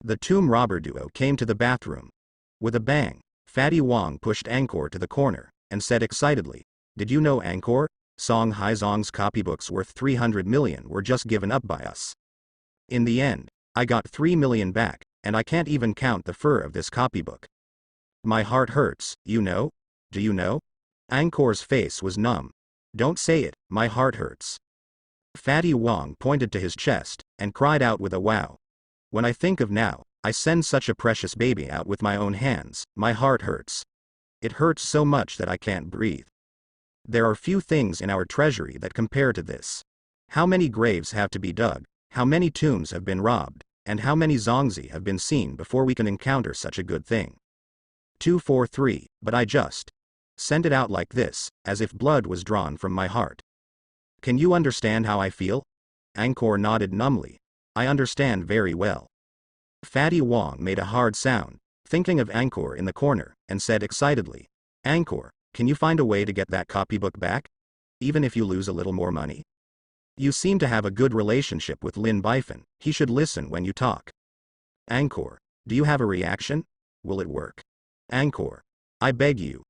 The tomb robber duo came to the bathroom. With a bang, Fatty Wong pushed Angkor to the corner, and said excitedly, "Did you know, Angkor? Song Haizong's copybooks worth 300 million were just given up by us. In the end, I got 3 million back, and I can't even count the fur of this copybook. My heart hurts, you know? Do you know?" Angkor's face was numb. "Don't say it, my heart hurts." Fatty Wong pointed to his chest, and cried out with a wow. "When I think of now, I send such a precious baby out with my own hands, my heart hurts. It hurts so much that I can't breathe. There are few things in our treasury that compare to this. How many graves have to be dug, how many tombs have been robbed, and how many Zongzi have been seen before we can encounter such a good thing. 243, but I just send it out like this, as if blood was drawn from my heart. Can you understand how I feel?" Angkor nodded numbly. "I understand very well." Fatty Wong made a hard sound, thinking of Angkor in the corner, and said excitedly, "Angkor, can you find a way to get that copybook back? Even if you lose a little more money? You seem to have a good relationship with Lin Bifan, he should listen when you talk. Angkor, do you have a reaction? Will it work? Angkor, I beg you."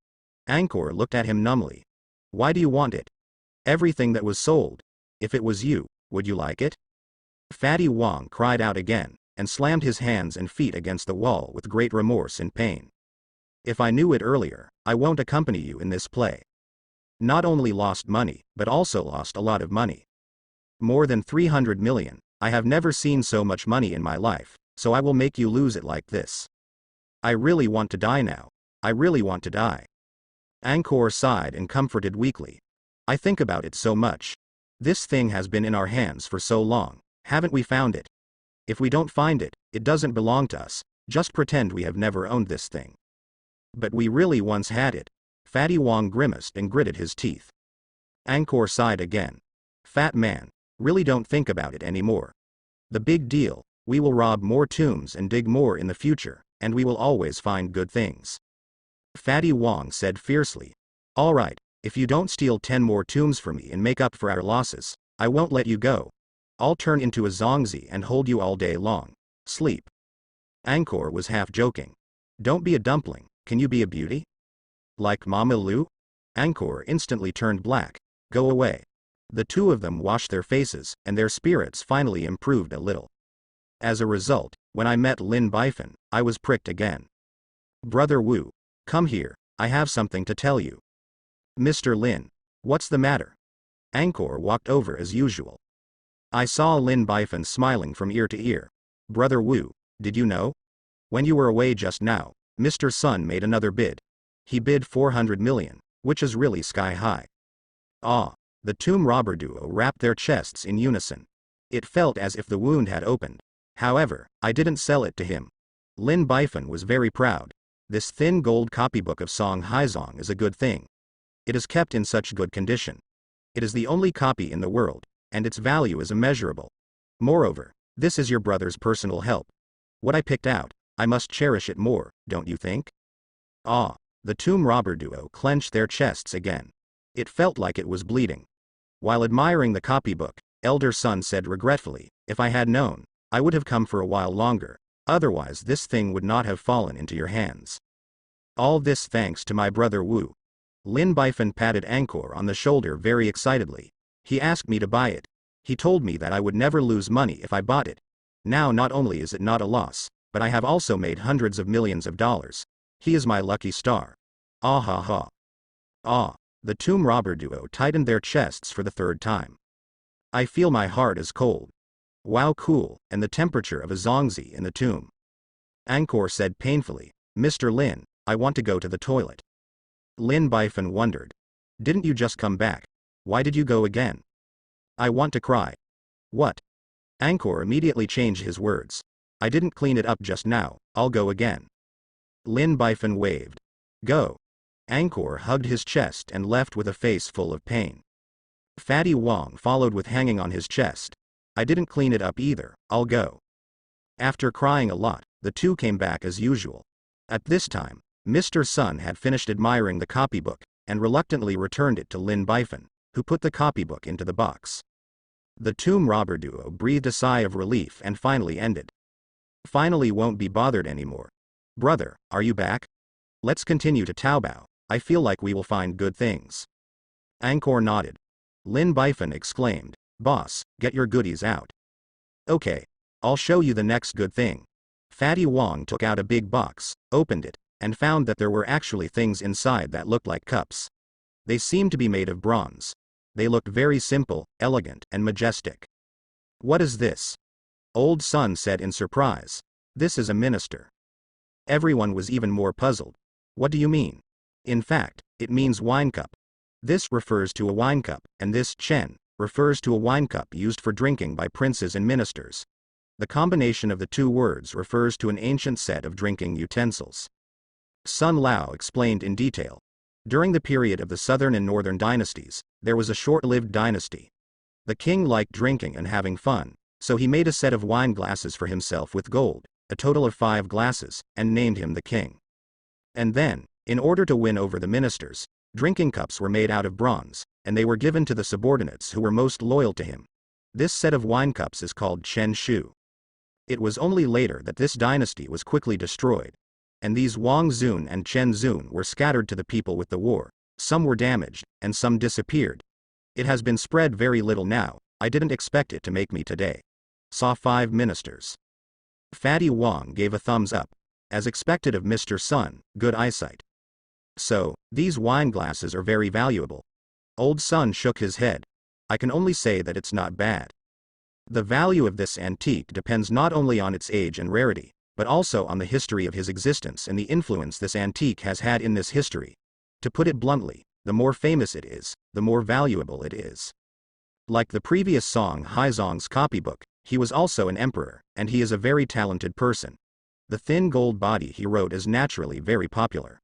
Angkor looked at him numbly. "Why do you want it? Everything that was sold. If it was you, would you like it?" Fatty Wong cried out again, and slammed his hands and feet against the wall with great remorse and pain. "If I knew it earlier, I won't accompany you in this play. Not only lost money, but also lost a lot of money. More than 300 million, I have never seen so much money in my life, so I will make you lose it like this. I really want to die now. I really want to die." Angkor sighed and comforted weakly. "I think about it so much. This thing has been in our hands for so long, haven't we found it? If we don't find it, it doesn't belong to us, just pretend we have never owned this thing." "But we really once had it." Fatty Wong grimaced and gritted his teeth. Angkor sighed again. "Fat man, really don't think about it anymore. The big deal, we will rob more tombs and dig more in the future, and we will always find good things." Fatty Wong said fiercely, "All right, if you don't steal 10 more tombs for me and make up for our losses, I won't let you go. I'll turn into a Zongzi and hold you all day long. Sleep." Angkor was half joking. "Don't be a dumpling, can you be a beauty? Like Mama Lu?" Angkor instantly turned black. "Go away." The two of them washed their faces, and their spirits finally improved a little. As a result, when I met Lin Bifan, I was pricked again. "Brother Wu, come here, I have something to tell you." "Mr. Lin, what's the matter?" Angkor walked over as usual. I saw Lin Bifan smiling from ear to ear. "Brother Wu, did you know? When you were away just now, Mr. Sun made another bid. He bid 400 million, which is really sky high." Ah! The tomb robber duo rapped their chests in unison. It felt as if the wound had opened. "However, I didn't sell it to him." Lin Bifan was very proud. "This thin gold copybook of Song Haizong is a good thing. It is kept in such good condition. It is the only copy in the world, and its value is immeasurable. Moreover, this is your brother's personal help. What I picked out, I must cherish it more, don't you think?" Ah! The tomb robber duo clenched their chests again. It felt like it was bleeding. While admiring the copybook, Elder Sun said regretfully, "If I had known, I would have come for a while longer, otherwise this thing would not have fallen into your hands. All this thanks to my brother Wu." Lin Bifan patted Angkor on the shoulder very excitedly. "He asked me to buy it. He told me that I would never lose money if I bought it. Now not only is it not a loss, but I have also made hundreds of millions of dollars. He is my lucky star. Ah ha ha." Ah! The tomb robber duo tightened their chests for the third time. "I feel my heart is cold. Wow, cool, and the temperature of a Zongzi in the tomb." Angkor said painfully, "Mr. Lin, I want to go to the toilet." Lin Bifan wondered. "Didn't you just come back? Why did you go again?" "I want to cry." "What?" Angkor immediately changed his words. "I didn't clean it up just now, I'll go again." Lin Bifan waved. "Go." Angkor hugged his chest and left with a face full of pain. Fatty Wong followed with hanging on his chest. "I didn't clean it up either, I'll go." After crying a lot, the two came back as usual. At this time, Mr. Sun had finished admiring the copybook, and reluctantly returned it to Lin Bifan, who put the copybook into the box. The tomb robber duo breathed a sigh of relief and finally ended. Finally won't be bothered anymore. Brother, are you back? Let's continue to Taobao. I feel like we will find good things. Angkor nodded. Lin Bifan exclaimed, Boss, get your goodies out. Okay. I'll show you the next good thing. Fatty Wong took out a big box, opened it, and found that there were actually things inside that looked like cups. They seemed to be made of bronze. They looked very simple, elegant, and majestic. What is this? Old Sun said in surprise. This is a minister. Everyone was even more puzzled. What do you mean? In fact, it means wine cup. This refers to a wine cup, and this Chen refers to a wine cup used for drinking by princes and ministers. The combination of the two words refers to an ancient set of drinking utensils. Sun Lao explained in detail. During the period of the southern and northern dynasties, there was a short-lived dynasty. The king liked drinking and having fun, so he made a set of wine glasses for himself with gold, a total of 5 glasses, and named him the king. And then, in order to win over the ministers, drinking cups were made out of bronze, and they were given to the subordinates who were most loyal to him. This set of wine cups is called Chen Shu. It was only later that this dynasty was quickly destroyed, and these Wang Zun and Chen Zun were scattered to the people with the war. Some were damaged, and some disappeared. It has been spread very little now. I didn't expect it to make me today. Saw 5 ministers. Fatty Wong gave a thumbs up. As expected of Mr. Sun, good eyesight. So, these wine glasses are very valuable. Old Sun shook his head. I can only say that it's not bad. The value of this antique depends not only on its age and rarity, but also on the history of his existence and the influence this antique has had in this history. To put it bluntly, the more famous it is, the more valuable it is. Like the previous Song Haizong's copybook, he was also an emperor, and he is a very talented person. The thin gold body he wrote is naturally very popular.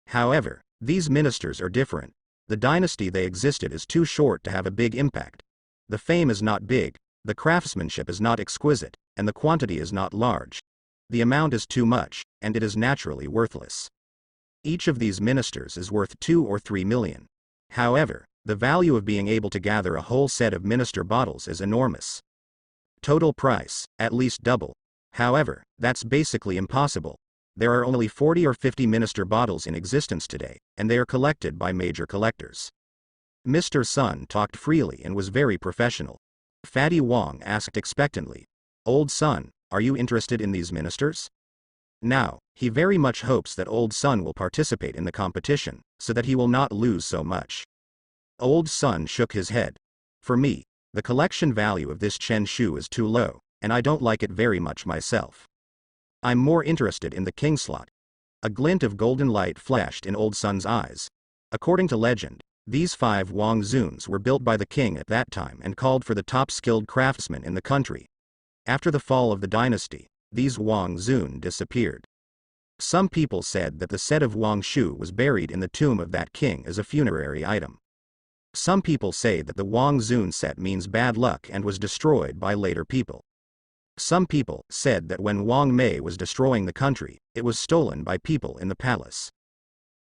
However, these ministers are different. The dynasty they existed is too short to have a big impact. The fame is not big, the craftsmanship is not exquisite, and the quantity is not large. The amount is too much, and it is naturally worthless. Each of these ministers is worth 2 or 3 million. However, the value of being able to gather a whole set of minister bottles is enormous. Total price, at least double. However, that's basically impossible. There are only 40 or 50 minister bottles in existence today, and they are collected by major collectors. Mr. Sun talked freely and was very professional. Fatty Wong asked expectantly, Old Sun, are you interested in these ministers? Now, he very much hopes that Old Sun will participate in the competition, so that he will not lose so much. Old Sun shook his head. For me, the collection value of this Chen Shu is too low, and I don't like it very much myself. I'm more interested in the king slot. A glint of golden light flashed in Old Sun's eyes. According to legend, these 5 Wang Zuns were built by the king at that time and called for the top skilled craftsmen in the country. After the fall of the dynasty, these Wang Zun disappeared. Some people said that the set of Wang Shu was buried in the tomb of that king as a funerary item. Some people say that the Wang Zun set means bad luck and was destroyed by later people. Some people said that when Wang Mei was destroying the country, it was stolen by people in the palace.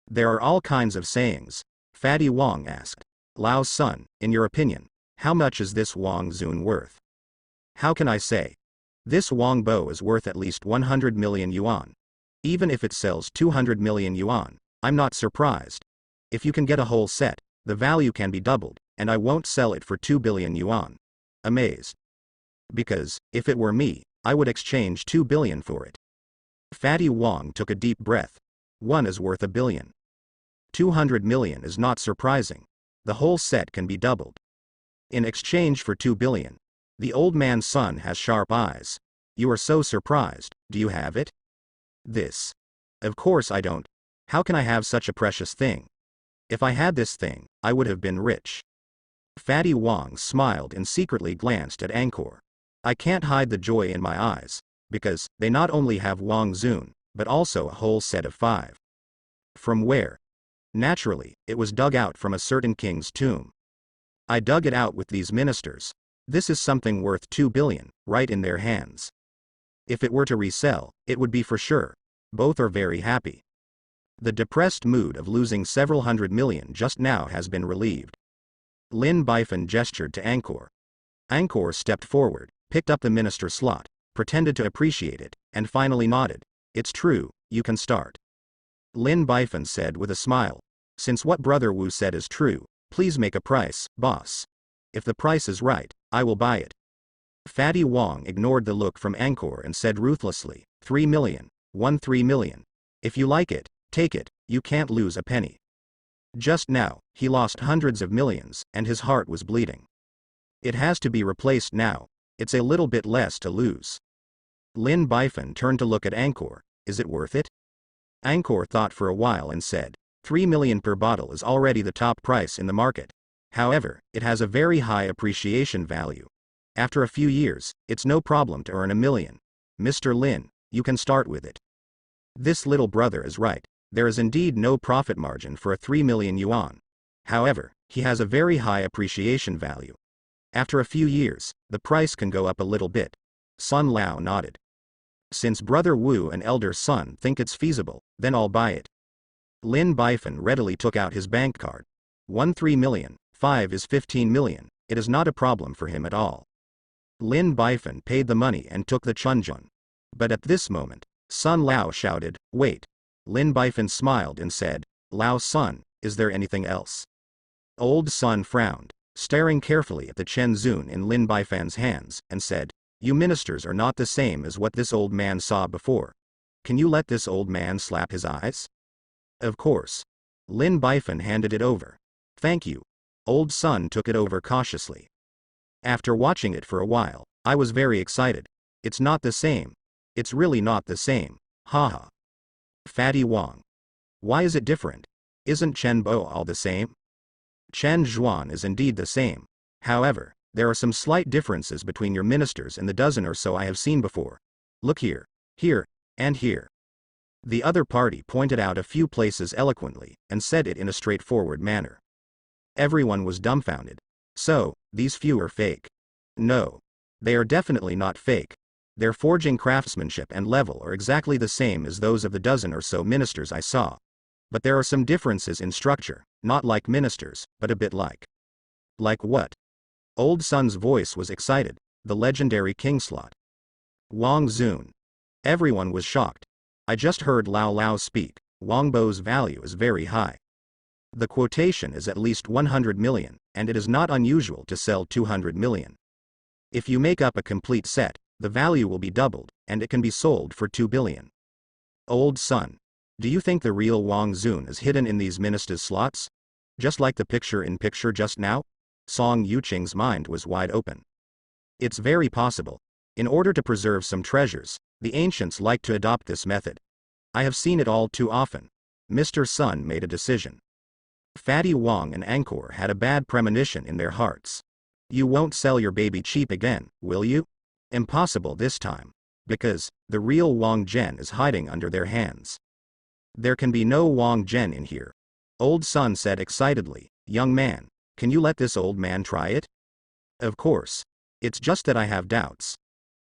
There are all kinds of sayings. Fatty Wong asked. Lao's son, in your opinion, how much is this Wang Zun worth? How can I say? This Wang Bo is worth at least 100 million yuan. Even if it sells 200 million yuan, I'm not surprised. If you can get a whole set, the value can be doubled, and I won't sell it for 2 billion yuan. Amazed. Because, if it were me, I would exchange 2 billion for it. Fatty Wong took a deep breath. One is worth 1 billion. 200 million is not surprising. The whole set can be doubled. In exchange for 2 billion. The old man's son has sharp eyes. You are so surprised, do you have it? This. Of course I don't. How can I have such a precious thing? If I had this thing, I would have been rich. Fatty Wong smiled and secretly glanced at Angkor. I can't hide the joy in my eyes, because they not only have Wang Zun, but also a whole set of 5. From where? Naturally, it was dug out from a certain king's tomb. I dug it out with these ministers. This is something worth 2 billion, right in their hands. If it were to resell, it would be for sure. Both are very happy. The depressed mood of losing several hundred million just now has been relieved. Lin Bifan gestured to Angkor. Angkor stepped forward, picked up the minister slot, pretended to appreciate it, and finally nodded. It's true, you can start. Lin Bifan said with a smile. Since what Brother Wu said is true, please make a price, boss. If the price is right, I will buy it. Fatty Wong ignored the look from Angkor and said ruthlessly, 3 million, 3 million. If you like it, take it, you can't lose a penny. Just now, he lost hundreds of millions, and his heart was bleeding. It has to be replaced now, it's a little bit less to lose. Lin Bifan turned to look at Angkor. Is it worth it? Angkor thought for a while and said, 3 million per bottle is already the top price in the market. However, it has a very high appreciation value. After a few years, it's no problem to earn 1 million. Mr. Lin, you can start with it. This little brother is right. There is indeed no profit margin for a 3 million yuan. However, he has a very high appreciation value. After a few years, the price can go up a little bit. Sun Lao nodded. Since Brother Wu and Elder Sun think it's feasible, then I'll buy it. Lin Bifan readily took out his bank card. 3 million, 5 is 15 million, it is not a problem for him at all. Lin Bifan paid the money and took the chunjun. But at this moment, Sun Lao shouted, wait. Lin Bifan smiled and said, Lao Sun, is there anything else? Old Sun frowned, staring carefully at the Chen Zun in Lin Bifan's hands, and said, you ministers are not the same as what this old man saw before. Can you let this old man slap his eyes? Of course. Lin Bifan handed it over. Thank you. Old Sun took it over cautiously. After watching it for a while, I was very excited. It's not the same. It's really not the same. Haha. Fatty Wong. Why is it different? Isn't Chen Bo all the same? Chen Zhuan is indeed the same. However, there are some slight differences between your ministers and the dozen or so I have seen before. Look here, here, and here. The other party pointed out a few places eloquently, and said it in a straightforward manner. Everyone was dumbfounded. So, these few are fake. No. They are definitely not fake. Their forging craftsmanship and level are exactly the same as those of the dozen or so ministers I saw. But there are some differences in structure, not like ministers, but a bit like. Like what? Old Sun's voice was excited. The legendary king slot. Wang Zun. Everyone was shocked. I just heard Lao Lao speak. Wang Bo's value is very high. The quotation is at least 100 million, and it is not unusual to sell 200 million. If you make up a complete set, the value will be doubled, and it can be sold for 2 billion. Old Sun. Do you think the real Wang Zun is hidden in these ministers' slots? Just like the picture-in-picture just now? Song Yuqing's mind was wide open. It's very possible. In order to preserve some treasures, the ancients like to adopt this method. I have seen it all too often. Mr. Sun made a decision. Fatty Wong and Angkor had a bad premonition in their hearts. You won't sell your baby cheap again, will you? Impossible this time. Because, the real Wang Zhen is hiding under their hands. There can be no Wang Zhen in here. Old Sun said excitedly, young man, can you let this old man try it? Of course. It's just that I have doubts.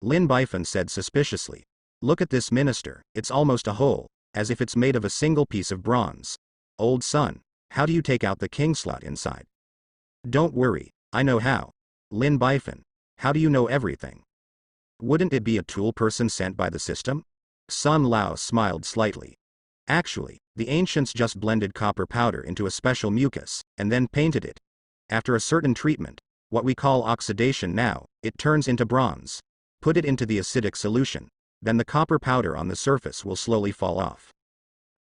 Lin Bifan said suspiciously. Look at this minister, it's almost a hole, as if it's made of a single piece of bronze. Old Sun, how do you take out the king slot inside? Don't worry, I know how. Lin Bifan, how do you know everything? Wouldn't it be a tool person sent by the system? Sun Lao smiled slightly. Actually, the ancients just blended copper powder into a special mucus, and then painted it. After a certain treatment, what we call oxidation now, it turns into bronze. Put it into the acidic solution, then the copper powder on the surface will slowly fall off.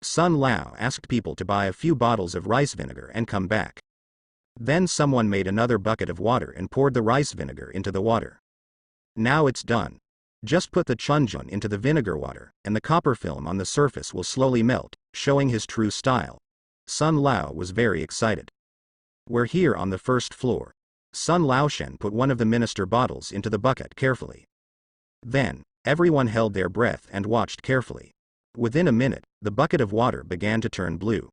Sun Lao asked people to buy a few bottles of rice vinegar and come back. Then someone made another bucket of water and poured the rice vinegar into the water. Now it's done. Just put the chunjun into the vinegar water, and the copper film on the surface will slowly melt, showing his true style. Sun Lao was very excited. We're here on the first floor. Sun Laoshen put one of the minister bottles into the bucket carefully. Then, everyone held their breath and watched carefully. Within a minute, the bucket of water began to turn blue.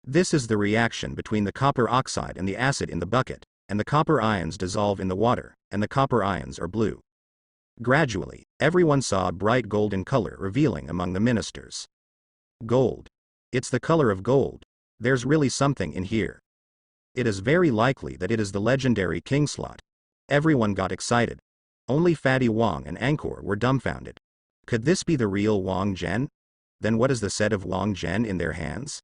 This is the reaction between the copper oxide and the acid in the bucket, and the copper ions dissolve in the water, and the copper ions are blue. Gradually, everyone saw a bright golden color revealing among the ministers. Gold. It's the color of gold. There's really something in here. It is very likely that it is the legendary king slot. Everyone got excited. Only Fatty Wong and Angkor were dumbfounded. Could this be the real Wang Zhen? Then what is the set of Wang Zhen in their hands?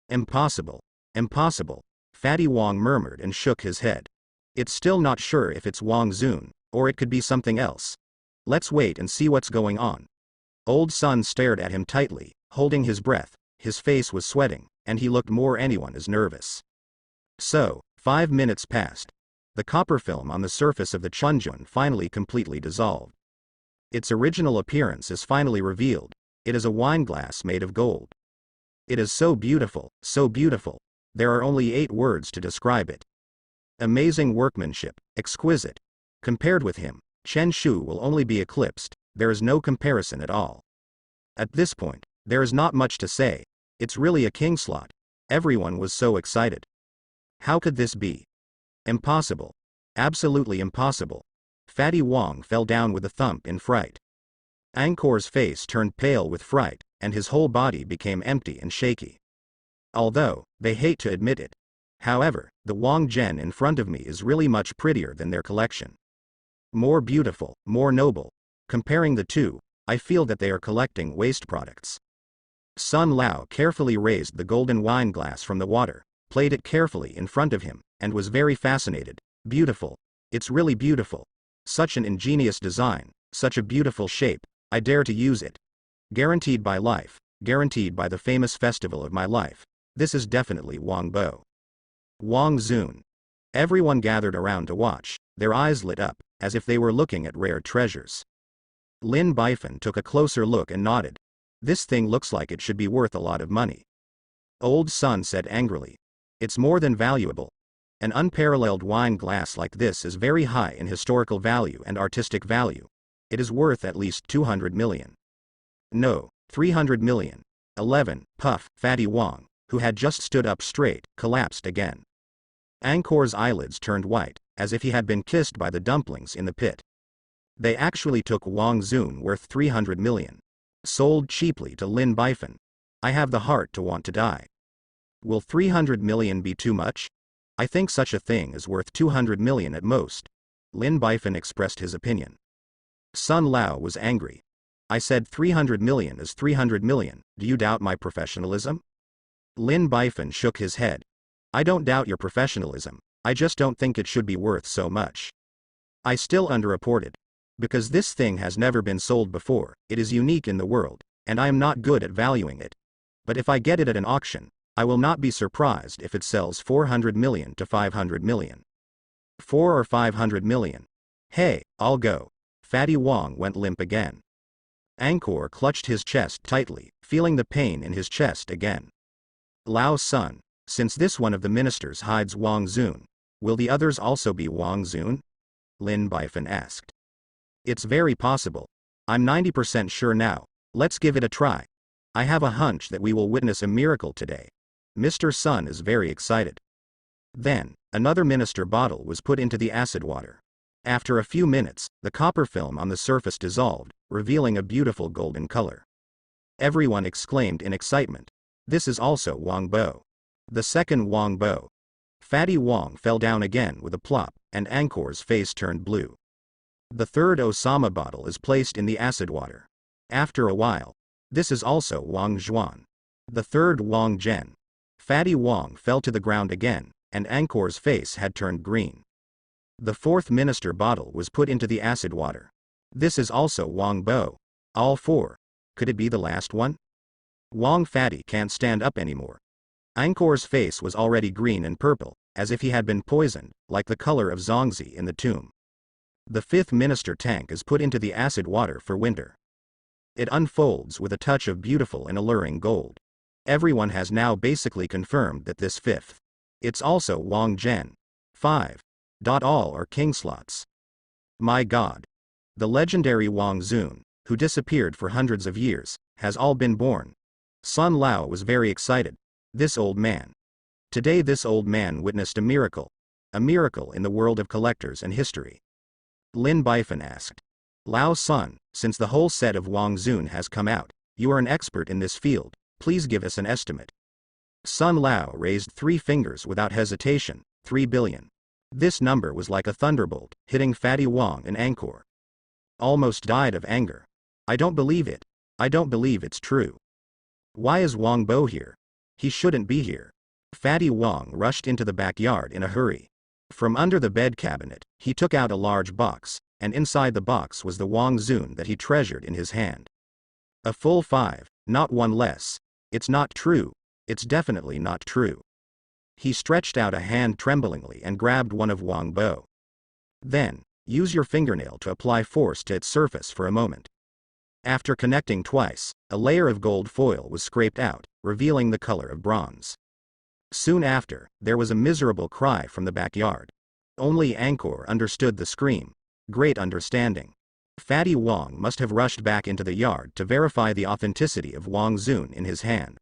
Impossible. Impossible. Fatty Wang murmured and shook his head. It's still not sure if it's Wang Zun, or it could be something else. Let's wait and see what's going on. Old Sun stared at him tightly, holding his breath. His face was sweating, and he looked more anyone as nervous. So, 5 minutes passed. The copper film on the surface of the Chunjun finally completely dissolved. Its original appearance is finally revealed. It is a wine glass made of gold. It is so beautiful, so beautiful. There are only 8 words to describe it. Amazing workmanship, exquisite. Compared with him, Chen Shu will only be eclipsed. There is no comparison at all. At this point, there is not much to say. It's really a king slot. Everyone was so excited. How could this be? Impossible. Absolutely impossible. Fatty Wang fell down with a thump in fright. Angkor's face turned pale with fright, and his whole body became empty and shaky. Although, they hate to admit it. However, the Wang Zhen in front of me is really much prettier than their collection. More beautiful, more noble. Comparing the two, I feel that they are collecting waste products. Sun Lao carefully raised the golden wine glass from the water, played it carefully in front of him, and was very fascinated. Beautiful. It's really beautiful. Such an ingenious design, such a beautiful shape. I dare to use it. Guaranteed by life, guaranteed by the famous festival of my life. This is definitely Wang Bo. Wang Zun. Everyone gathered around to watch, their eyes lit up, as if they were looking at rare treasures. Lin Bifan took a closer look and nodded. This thing looks like it should be worth a lot of money. Old Sun said angrily. It's more than valuable. An unparalleled wine glass like this is very high in historical value and artistic value. It is worth at least 200 million. No, 300 million. 11, puff, Fatty Wang, who had just stood up straight, collapsed again. Angkor's eyelids turned white, as if he had been kissed by the dumplings in the pit. They actually took Wang Zun worth 300 million. Sold cheaply to Lin Bifan. I have the heart to want to die. Will 300 million be too much? I think such a thing is worth 200 million at most. Lin Bifan expressed his opinion. Sun Lao was angry. I said 300 million is 300 million, do you doubt my professionalism? Lin Bifan shook his head. I don't doubt your professionalism, I just don't think it should be worth so much. I still underreport it. Because this thing has never been sold before, it is unique in the world, and I am not good at valuing it. But if I get it at an auction, I will not be surprised if it sells 400 million to 500 million. 4 or 500 million. Hey, I'll go. Fatty Wang went limp again. Angkor clutched his chest tightly, feeling the pain in his chest again. Lao Sun, since this one of the ministers hides Wang Zun, will the others also be Wang Zun? Lin Bifan asked. It's very possible. I'm 90% sure now. Let's give it a try. I have a hunch that we will witness a miracle today. Mr. Sun is very excited. Then, another minister bottle was put into the acid water. After a few minutes, the copper film on the surface dissolved, revealing a beautiful golden color. Everyone exclaimed in excitement. This is also Wang Bo. The second Wang Bo. Fatty Wang fell down again with a plop, and Angkor's face turned blue. The third Osama bottle is placed in the acid water. After a while, this is also Wang Zhuan. The third Wang Zhen. Fatty Wang fell to the ground again, and Angkor's face had turned green. The fourth minister bottle was put into the acid water. This is also Wang Bo. All 4. Could it be the last one? Wang Fatty can't stand up anymore. Angkor's face was already green and purple, as if he had been poisoned, like the color of Zongzi in the tomb. The fifth minister tank is put into the acid water for winter. It unfolds with a touch of beautiful and alluring gold. Everyone has now basically confirmed that this fifth. It's also Wang Zhen. 5. All are king slots. My God. The legendary Wang Zun, who disappeared for hundreds of years, has all been born. Sun Lao was very excited. This old man. Today this old man witnessed a miracle. A miracle in the world of collectors and history. Lin Bifan asked. Lao Sun, since the whole set of Wang Zun has come out, you are an expert in this field, please give us an estimate. Sun Lao raised 3 fingers without hesitation, 3 billion. This number was like a thunderbolt, hitting Fatty Wang and Angkor. Almost died of anger. I don't believe it. I don't believe it's true. Why is Wang Bo here? He shouldn't be here. Fatty Wang rushed into the backyard in a hurry. From under the bed cabinet, he took out a large box, and inside the box was the Wang Zun that he treasured in his hand. A full 5, not one less. It's not true. It's definitely not true. He stretched out a hand tremblingly and grabbed one of Wang Bo. Then, use your fingernail to apply force to its surface for a moment. After connecting twice, a layer of gold foil was scraped out, revealing the color of bronze. Soon after, there was a miserable cry from the backyard. Only Angkor understood the scream. Great understanding. Fatty Wang must have rushed back into the yard to verify the authenticity of Wang Zun in his hand.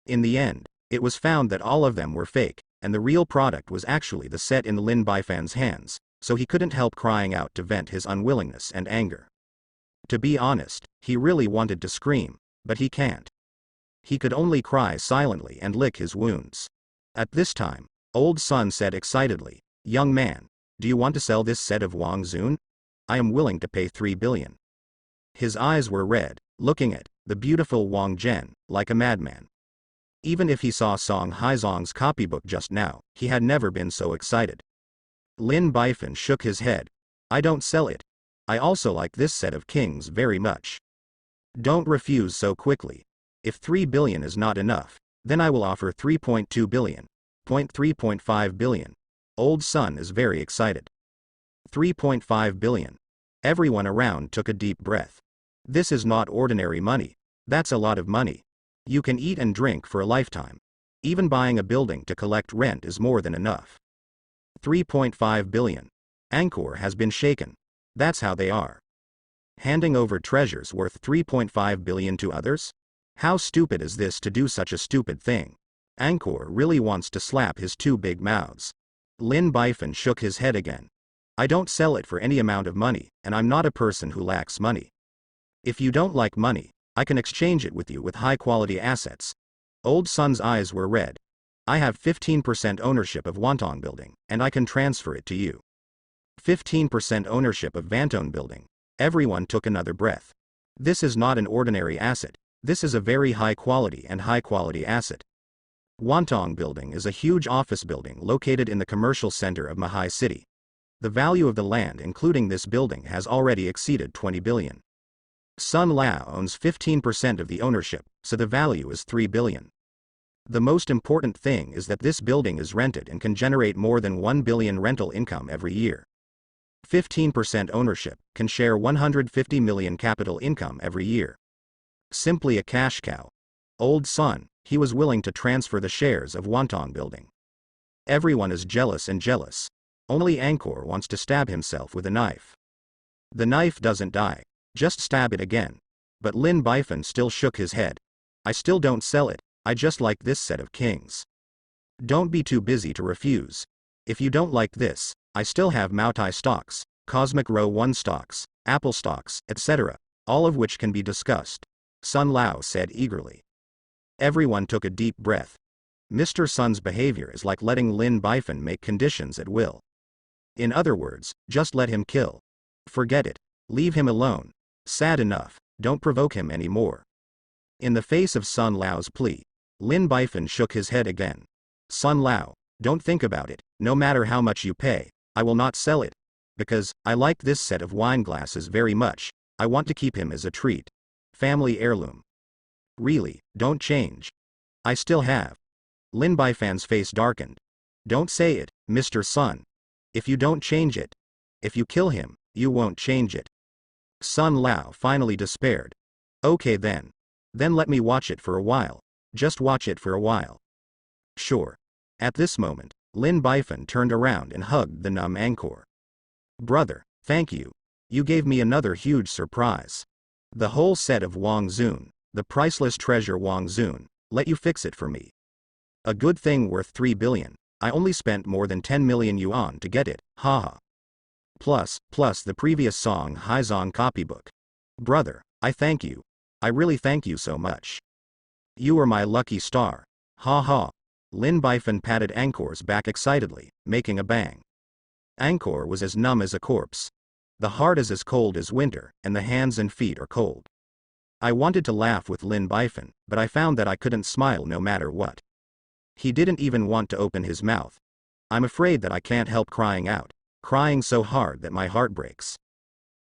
In the end, it was found that all of them were fake, and the real product was actually the set in Lin Baifan's hands, so he couldn't help crying out to vent his unwillingness and anger. To be honest, he really wanted to scream, but he can't. He could only cry silently and lick his wounds. At this time, Old Sun said excitedly, "Young man, do you want to sell this set of Wang Zun? I am willing to pay 3 billion. His eyes were red, looking at the beautiful Wang Zhen like a madman. Even if he saw Song Haizong's copybook just now, he had never been so excited. Lin Baifan shook his head. I don't sell it. I also like this set of kings very much. Don't refuse so quickly. If 3 billion is not enough, then I will offer 3.2 billion. 3.5 billion. Old Sun is very excited. 3.5 billion. Everyone around took a deep breath. This is not ordinary money. That's a lot of money. You can eat and drink for a lifetime. Even buying a building to collect rent is more than enough. 3.5 billion. Angkor has been shaken. That's how they are. Handing over treasures worth 3.5 billion to others? How stupid is this to do such a stupid thing? Angkor really wants to slap his two big mouths. Lin Baifan shook his head again. I don't sell it for any amount of money, and I'm not a person who lacks money. If you don't like money, I can exchange it with you with high-quality assets. Old Sun's eyes were red. I have 15% ownership of Wantong Building, and I can transfer it to you. 15% ownership of Vantone Building. Everyone took another breath. This is not an ordinary asset. This is a very high-quality asset. Wantong Building is a huge office building located in the commercial center of Mahai City. The value of the land including this building has already exceeded 20 billion. Sun Lao owns 15% of the ownership, so the value is 3 billion. The most important thing is that this building is rented and can generate more than 1 billion rental income every year. 15% ownership can share 150 million capital income every year. Simply a cash cow. Old Sun, he was willing to transfer the shares of Wantong Building. Everyone is jealous and jealous. Only Angkor wants to stab himself with a knife. The knife doesn't die. Just stab it again. But Lin Baifan still shook his head. I still don't sell it. I just like this set of kings. Don't be too busy to refuse. If you don't like this, I still have Moutai stocks, Cosmic Row 1 stocks, Apple stocks, etc., all of which can be discussed. Sun Lao said eagerly. Everyone took a deep breath. Mr. Sun's behavior is like letting Lin Baifan make conditions at will. In other words, just let him kill. Forget it. Leave him alone. Sad enough, don't provoke him anymore. In the face of Sun Lao's plea, Lin Baifan shook his head again. Sun Lao, don't think about it. No matter how much you pay, I will not sell it. Because, I like this set of wine glasses very much. I want to keep him as a treat. Family heirloom. Really, don't change. I still have. Lin Baifan's face darkened. Don't say it, Mr. Sun. If you don't change it. If you kill him, you won't change it. Sun Lao finally despaired. Okay then. Then let me watch it for a while. Just watch it for a while. Sure. At this moment, Lin Baifan turned around and hugged the numb Angkor. Brother, thank you. You gave me another huge surprise. The whole set of Wang Zun, the priceless treasure Wang Zun, let you fix it for me. A good thing worth 3 billion. I only spent more than 10 million yuan to get it, haha. Plus the previous Song Haizong copybook. Brother, I thank you. I really thank you so much. You are my lucky star. Ha ha. Lin Baifan patted Angkor's back excitedly, making a bang. Angkor was as numb as a corpse. The heart is as cold as winter, and the hands and feet are cold. I wanted to laugh with Lin Bifan, but I found that I couldn't smile no matter what. He didn't even want to open his mouth. I'm afraid that I can't help crying out, crying so hard that my heart breaks.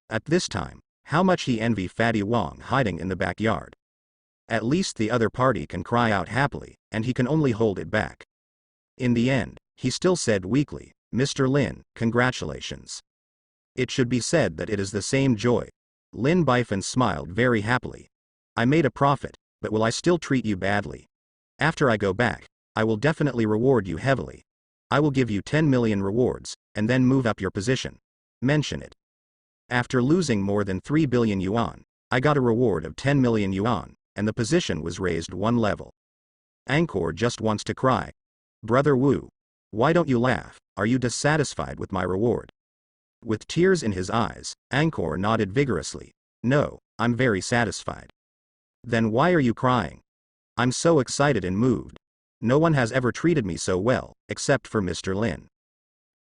At this time, how much he envy Fatty Wong hiding in the backyard. At least the other party can cry out happily, and he can only hold it back. In the end, he still said weakly, "Mr. Lin, congratulations." It should be said that it is the same joy. Lin Bifan smiled very happily. I made a profit, but will I still treat you badly? After I go back, I will definitely reward you heavily. I will give you 10 million rewards, and then move up your position. Mention it. After losing more than 3 billion yuan, I got a reward of 10 million yuan, and the position was raised one level. Angkor just wants to cry. Brother Wu, why don't you laugh? Are you dissatisfied with my reward? With tears in his eyes, Angkor nodded vigorously. No, I'm very satisfied. Then why are you crying? I'm so excited and moved. No one has ever treated me so well, except for Mr. Lin.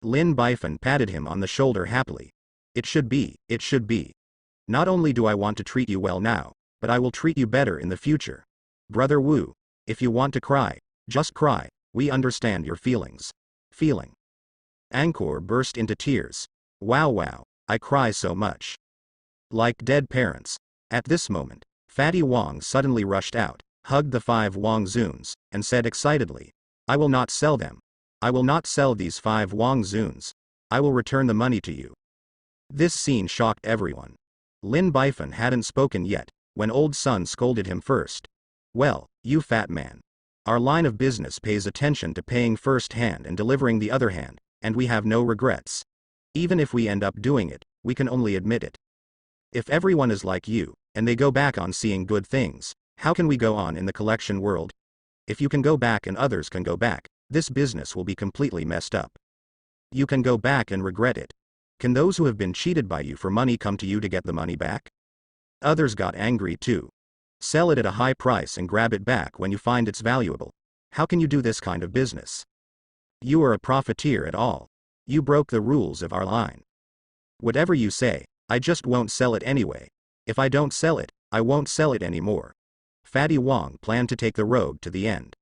Lin Bifan patted him on the shoulder happily. It should be. Not only do I want to treat you well now, but I will treat you better in the future. Brother Wu, if you want to cry, just cry, we understand your feelings. Angkor burst into tears. Wow, I cry so much. Like dead parents. At this moment, Fatty Wong suddenly rushed out, hugged the 5 Wong Zuns, and said excitedly, I will not sell them. I will not sell these 5 Wong Zuns. I will return the money to you. This scene shocked everyone. Lin Bifan hadn't spoken yet, when old son scolded him first. Well, you fat man. Our line of business pays attention to paying first hand and delivering the other hand, and we have no regrets. Even if we end up doing it, we can only admit it. If everyone is like you, and they go back on seeing good things, how can we go on in the collection world? If you can go back and others can go back, this business will be completely messed up. You can go back and regret it. Can those who have been cheated by you for money come to you to get the money back? Others got angry too. Sell it at a high price and grab it back when you find it's valuable. How can you do this kind of business? You are a profiteer at all. You broke the rules of our line. Whatever you say, I just won't sell it anyway. If I don't sell it, I won't sell it anymore. Fatty Wong planned to take the road to the end.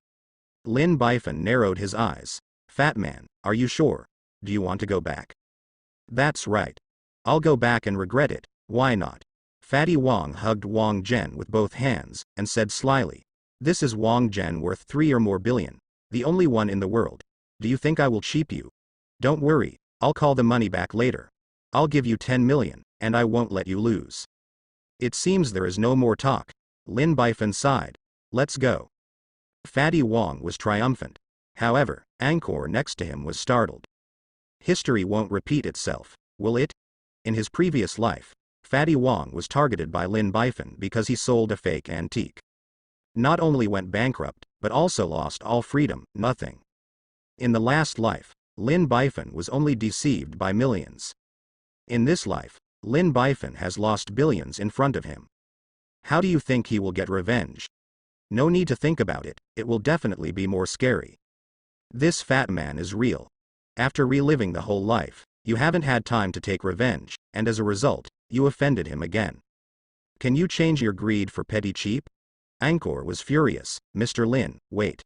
Lin Bifan narrowed his eyes. Fat man, are you sure? Do you want to go back? That's right. I'll go back and regret it, why not? Fatty Wong hugged Wong Zhen with both hands, and said slyly, this is Wong Zhen worth 3 or more billion, the only one in the world. Do you think I will cheat you? Don't worry, I'll call the money back later. I'll give you 10 million, and I won't let you lose. It seems there is no more talk. Lin Bifan sighed. Let's go. Fatty Wong was triumphant. However, Angkor next to him was startled. History won't repeat itself, will it? In his previous life, Fatty Wong was targeted by Lin Bifan because he sold a fake antique. Not only went bankrupt, but also lost all freedom, nothing. In the last life, Lin Bifan was only deceived by millions. In this life, Lin Bifan has lost billions in front of him. How do you think he will get revenge? No need to think about it, it will definitely be more scary. This fat man is real. After reliving the whole life, you haven't had time to take revenge, and as a result, you offended him again. Can you change your greed for petty cheap? Angkor was furious. Mr. Lin, wait.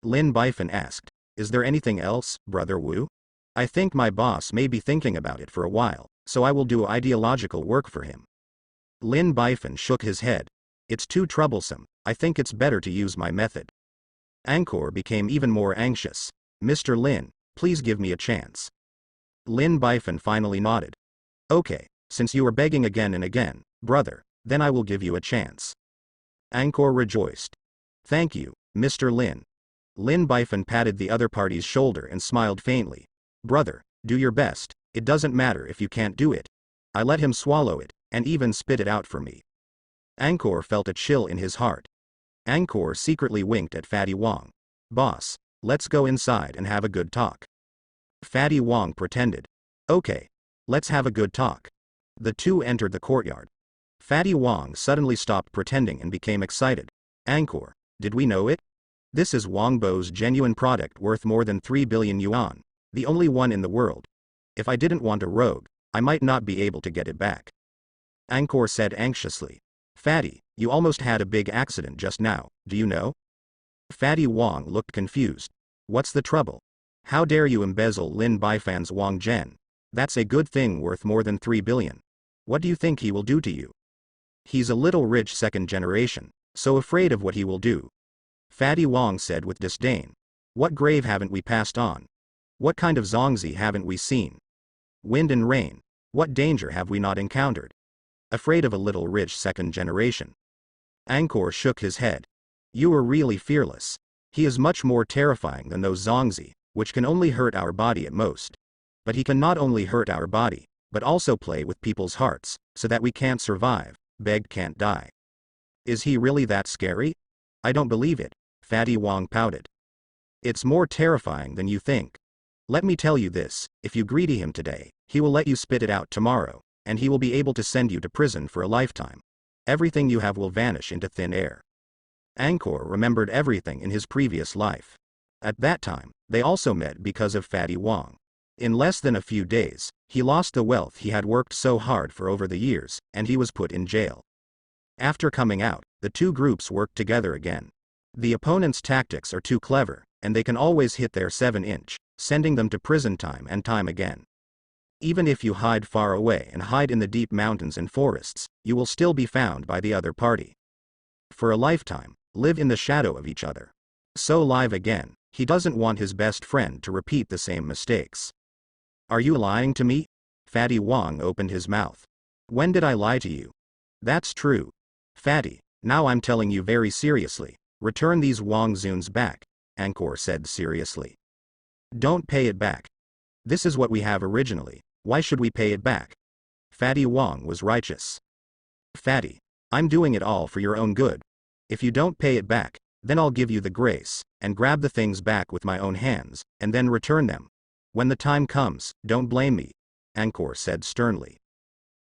Lin Bifan asked, is there anything else, Brother Wu? I think my boss may be thinking about it for a while, so I will do ideological work for him. Lin Bifan shook his head. It's too troublesome, I think it's better to use my method. Angkor became even more anxious. Mr. Lin, please give me a chance. Lin Bifan finally nodded. Okay, since you are begging again and again, brother, then I will give you a chance. Angkor rejoiced. Thank you, Mr. Lin. Lin Bifan patted the other party's shoulder and smiled faintly. Brother, do your best, it doesn't matter if you can't do it. I let him swallow it, and even spit it out for me. Angkor felt a chill in his heart. Angkor secretly winked at Fatty Wong. Boss, let's go inside and have a good talk. Fatty Wong pretended. Okay, let's have a good talk. The two entered the courtyard. Fatty Wong suddenly stopped pretending and became excited. Angkor, did we know it? This is Wang Bo's genuine product worth more than 3 billion yuan, the only one in the world. If I didn't want a rogue, I might not be able to get it back. Angkor said anxiously. Fatty, you almost had a big accident just now, do you know? Fatty Wong looked confused. What's the trouble? How dare you embezzle Lin Baifan's Wang Zhen? That's a good thing worth more than 3 billion. What do you think he will do to you? He's a little rich second generation, so afraid of what he will do. Fatty Wong said with disdain. What grave haven't we passed on? What kind of Zongzi haven't we seen? Wind and rain. What danger have we not encountered? Afraid of a little rich second generation. Angkor shook his head. You are really fearless. He is much more terrifying than those Zongzi, which can only hurt our body at most. But he can not only hurt our body, but also play with people's hearts, so that we can't survive, begged can't die. Is he really that scary? I don't believe it, Fatty Wong pouted. It's more terrifying than you think. Let me tell you this, if you greedy him today, he will let you spit it out tomorrow, and he will be able to send you to prison for a lifetime. Everything you have will vanish into thin air. Angkor remembered everything in his previous life. At that time, they also met because of Fatty Wong. In less than a few days, he lost the wealth he had worked so hard for over the years, and he was put in jail. After coming out, the two groups worked together again. The opponent's tactics are too clever, and they can always hit their 7-inch, sending them to prison time and time again. Even if you hide far away and hide in the deep mountains and forests, you will still be found by the other party. For a lifetime, live in the shadow of each other. So live again, he doesn't want his best friend to repeat the same mistakes. Are you lying to me? Fatty Wong opened his mouth. When did I lie to you? That's true. Fatty, now I'm telling you very seriously, return these Wong Zuns back, Angkor said seriously. Don't pay it back. This is what we have originally, why should we pay it back? Fatty Wong was righteous. Fatty, I'm doing it all for your own good. If you don't pay it back, then I'll give you the grace, and grab the things back with my own hands, and then return them. When the time comes, don't blame me, Angkor said sternly.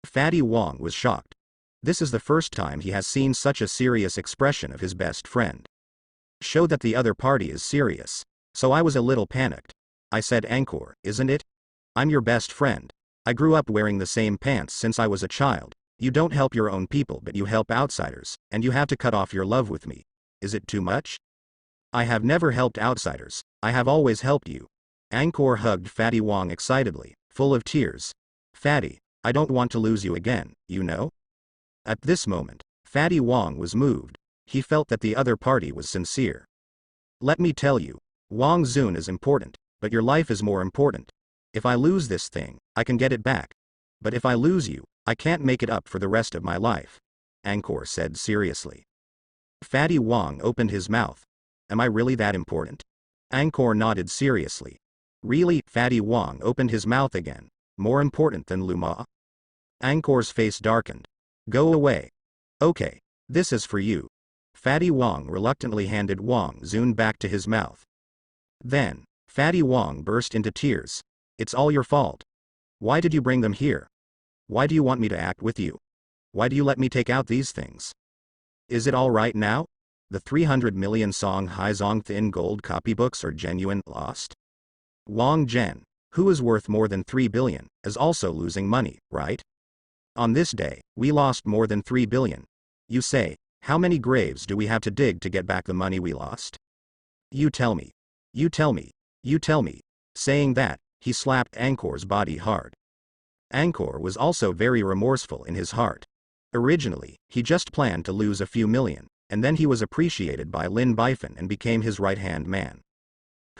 Fatty Wong was shocked. This is the first time he has seen such a serious expression of his best friend. Show that the other party is serious. So I was a little panicked. I said, Angkor, isn't it? I'm your best friend. I grew up wearing the same pants since I was a child. You don't help your own people but you help outsiders, and you have to cut off your love with me. Is it too much? I have never helped outsiders, I have always helped you. Angkor hugged Fatty Wong excitedly, full of tears. Fatty, I don't want to lose you again, you know? At this moment, Fatty Wong was moved. He felt that the other party was sincere. Let me tell you, Wang Zun is important, but your life is more important. If I lose this thing, I can get it back. But if I lose you, I can't make it up for the rest of my life, Angkor said seriously. Fatty Wong opened his mouth. Am I really that important? Angkor nodded seriously. Really? Fatty Wong opened his mouth again. More important than Luma? Angkor's face darkened. Go away. Okay, this is for you. Fatty Wong reluctantly handed Wang Zun back to his mouth. Then, Fatty Wong burst into tears. It's all your fault. Why did you bring them here? Why do you want me to act with you? Why do you let me take out these things? Is it all right now? The 300 million Song Hai Zong thin gold copybooks are genuine, lost? Wang Zhen, who is worth more than 3 billion, is also losing money, right? On this day, we lost more than 3 billion. You say, how many graves do we have to dig to get back the money we lost? You tell me. You tell me. You tell me. Saying that, he slapped Angkor's body hard. Angkor was also very remorseful in his heart. Originally, he just planned to lose a few million, and then he was appreciated by Lin Baifan and became his right-hand man.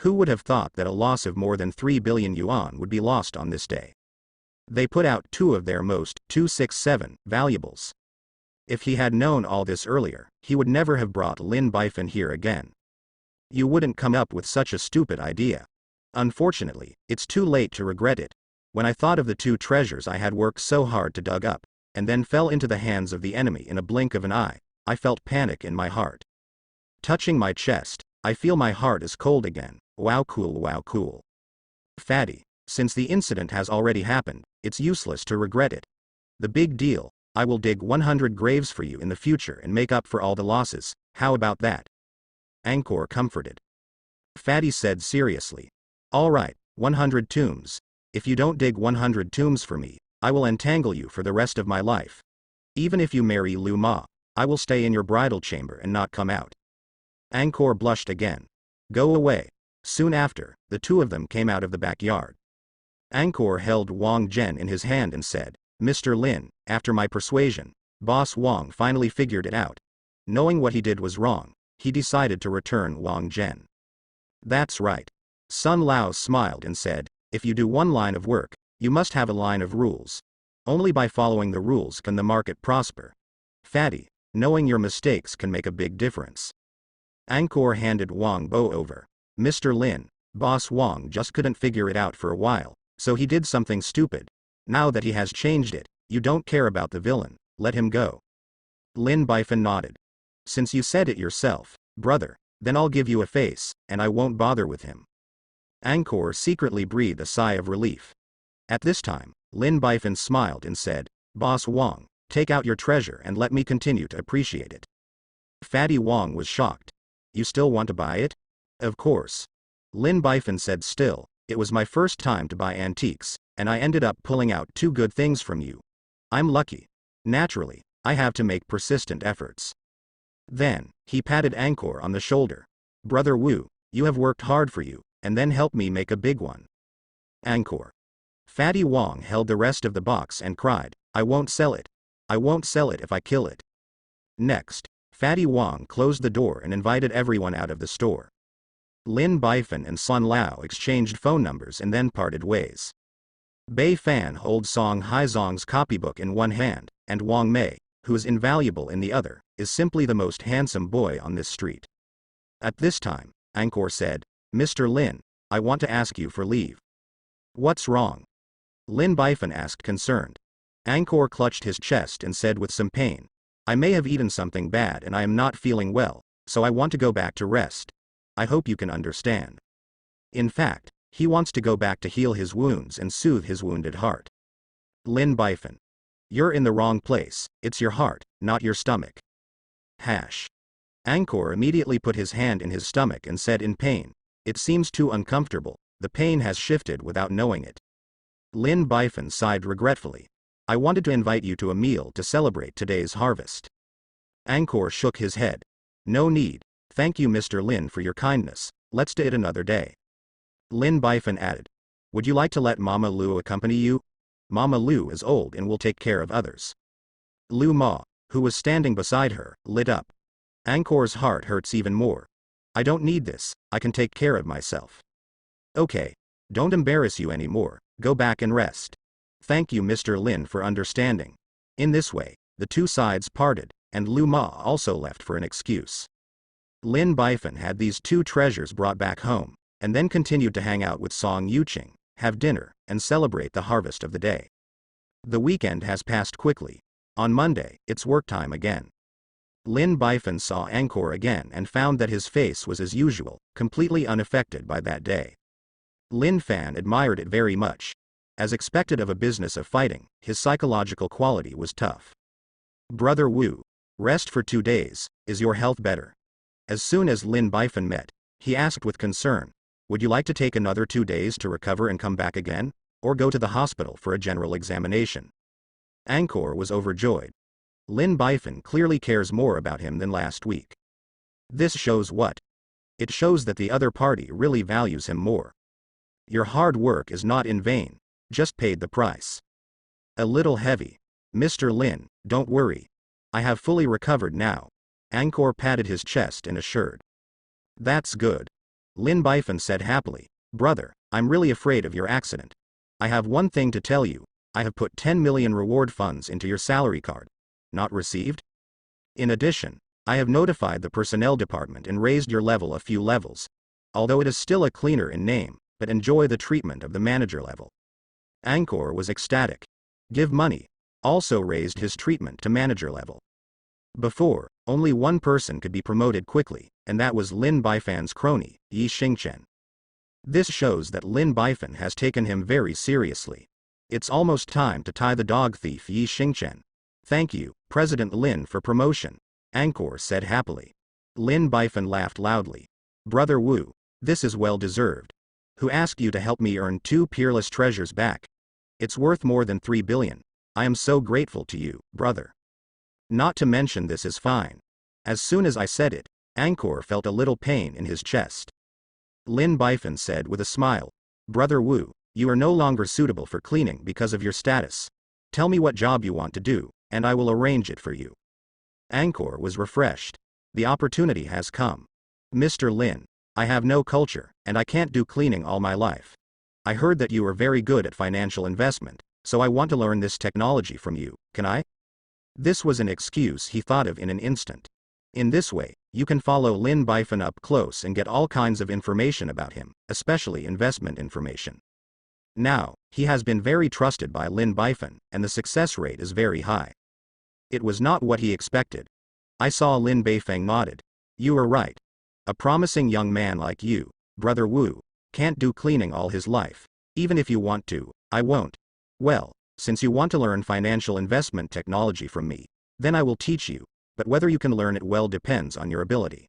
Who would have thought that a loss of more than 3 billion yuan would be lost on this day? They put out 2 of their most 267 valuables. If he had known all this earlier, he would never have brought Lin Baifan here again. You wouldn't come up with such a stupid idea. Unfortunately, it's too late to regret it. When I thought of the 2 treasures I had worked so hard to dug up, and then fell into the hands of the enemy in a blink of an eye, I felt panic in my heart. Touching my chest, I feel my heart is cold again. Wow cool, wow cool. Fatty, since the incident has already happened, it's useless to regret it. The big deal, I will dig 100 graves for you in the future and make up for all the losses, how about that? Angkor comforted. Fatty said seriously. Alright, 100 tombs. If you don't dig 100 tombs for me, I will entangle you for the rest of my life. Even if you marry Lu Ma, I will stay in your bridal chamber and not come out. Angkor blushed again. Go away. Soon after, the two of them came out of the backyard. Angkor held Wang Zhen in his hand and said, Mr. Lin, after my persuasion, Boss Wang finally figured it out. Knowing what he did was wrong, he decided to return Wang Zhen. That's right. Sun Lao smiled and said, if you do one line of work, you must have a line of rules. Only by following the rules can the market prosper. Fatty, knowing your mistakes can make a big difference. Angkor handed Wang Bo over. Mr. Lin, Boss Wang just couldn't figure it out for a while, so he did something stupid. Now that he has changed it, you don't care about the villain, let him go. Lin Bifan nodded. Since you said it yourself, brother, then I'll give you a face, and I won't bother with him. Angkor secretly breathed a sigh of relief. At this time, Lin Bifan smiled and said, Boss Wang, take out your treasure and let me continue to appreciate it. Fatty Wang was shocked. You still want to buy it? Of course. Lin Bifan said still, it was my first time to buy antiques, and I ended up pulling out two good things from you. I'm lucky. Naturally, I have to make persistent efforts. Then, he patted Angkor on the shoulder. Brother Wu, you have worked hard for you, and then helped me make a big one. Angkor. Fatty Wang held the rest of the box and cried, I won't sell it. I won't sell it if I kill it. Next, Fatty Wang closed the door and invited everyone out of the store. Lin Bifan and Sun Lao exchanged phone numbers and then parted ways. Bei Fan holds Song Haizong's copybook in one hand, and Wang Mei, who is invaluable in the other, is simply the most handsome boy on this street. At this time, Angkor said, Mr. Lin, I want to ask you for leave. What's wrong? Lin Bifan asked concerned. Angkor clutched his chest and said with some pain, I may have eaten something bad and I am not feeling well, so I want to go back to rest. I hope you can understand. In fact, he wants to go back to heal his wounds and soothe his wounded heart. Lin Bifan. You're in the wrong place, it's your heart, not your stomach. Angkor immediately put his hand in his stomach and said in pain, it seems too uncomfortable, the pain has shifted without knowing it. Lin Bifan sighed regretfully. I wanted to invite you to a meal to celebrate today's harvest. Angkor shook his head. No need, thank you Mr. Lin for your kindness, let's do it another day. Lin Bifan added. Would you like to let Mama Lu accompany you? Mama Lu is old and will take care of others. Lu Ma, who was standing beside her, lit up. Angkor's heart hurts even more. I don't need this, I can take care of myself. Okay. Don't embarrass you anymore, go back and rest. Thank you Mr. Lin for understanding. In this way, the two sides parted, and Lu Ma also left for an excuse. Lin Bifan had these two treasures brought back home, and then continued to hang out with Song Yuqing, have dinner, and celebrate the harvest of the day. The weekend has passed quickly. On Monday, it's work time again. Lin Bifan saw Angkor again and found that his face was as usual, completely unaffected by that day. Lin Fan admired it very much. As expected of a business of fighting, his psychological quality was tough. Brother Wu, rest for 2 days, is your health better? As soon as Lin Bifan met, he asked with concern, would you like to take another 2 days to recover and come back again, or go to the hospital for a general examination? Angkor was overjoyed. Lin Bifan clearly cares more about him than last week. This shows what? It shows that the other party really values him more. Your hard work is not in vain, just paid the price. A little heavy. Mr. Lin, don't worry. I have fully recovered now. Angkor patted his chest and assured. That's good. Lin Bifan said happily, brother, I'm really afraid of your accident. I have one thing to tell you, I have put 10 million reward funds into your salary card. Not received? In addition, I have notified the personnel department and raised your level a few levels. Although it is still a cleaner in name, but enjoy the treatment of the manager level. Angkor was ecstatic. Give money. Also raised his treatment to manager level. Before, only one person could be promoted quickly, and that was Lin Bifan's crony, Yi Xingchen. This shows that Lin Bifan has taken him very seriously. It's almost time to tie the dog thief Yi Xingchen. Thank you, President Lin for promotion, Angkor said happily. Lin Bifan laughed loudly. Brother Wu, this is well deserved. Who asked you to help me earn 2 peerless treasures back? It's worth more than 3 billion. I am so grateful to you, brother. Not to mention this is fine. As soon as I said it, Angkor felt a little pain in his chest. Lin Bifan said with a smile, Brother Wu, you are no longer suitable for cleaning because of your status. Tell me what job you want to do, and I will arrange it for you. Angkor was refreshed. The opportunity has come. Mr. Lin, I have no culture, and I can't do cleaning all my life. I heard that you are very good at financial investment, so I want to learn this technology from you, can I? This was an excuse he thought of in an instant. In this way, you can follow Lin Bifan up close and get all kinds of information about him, especially investment information. Now, he has been very trusted by Lin Bifan, and the success rate is very high. It was not what he expected. I saw Lin Beifeng nodded. You are right. A promising young man like you, Brother Wu, can't do cleaning all his life. Even if you want to, I won't. Well, since you want to learn financial investment technology from me, then I will teach you, but whether you can learn it well depends on your ability.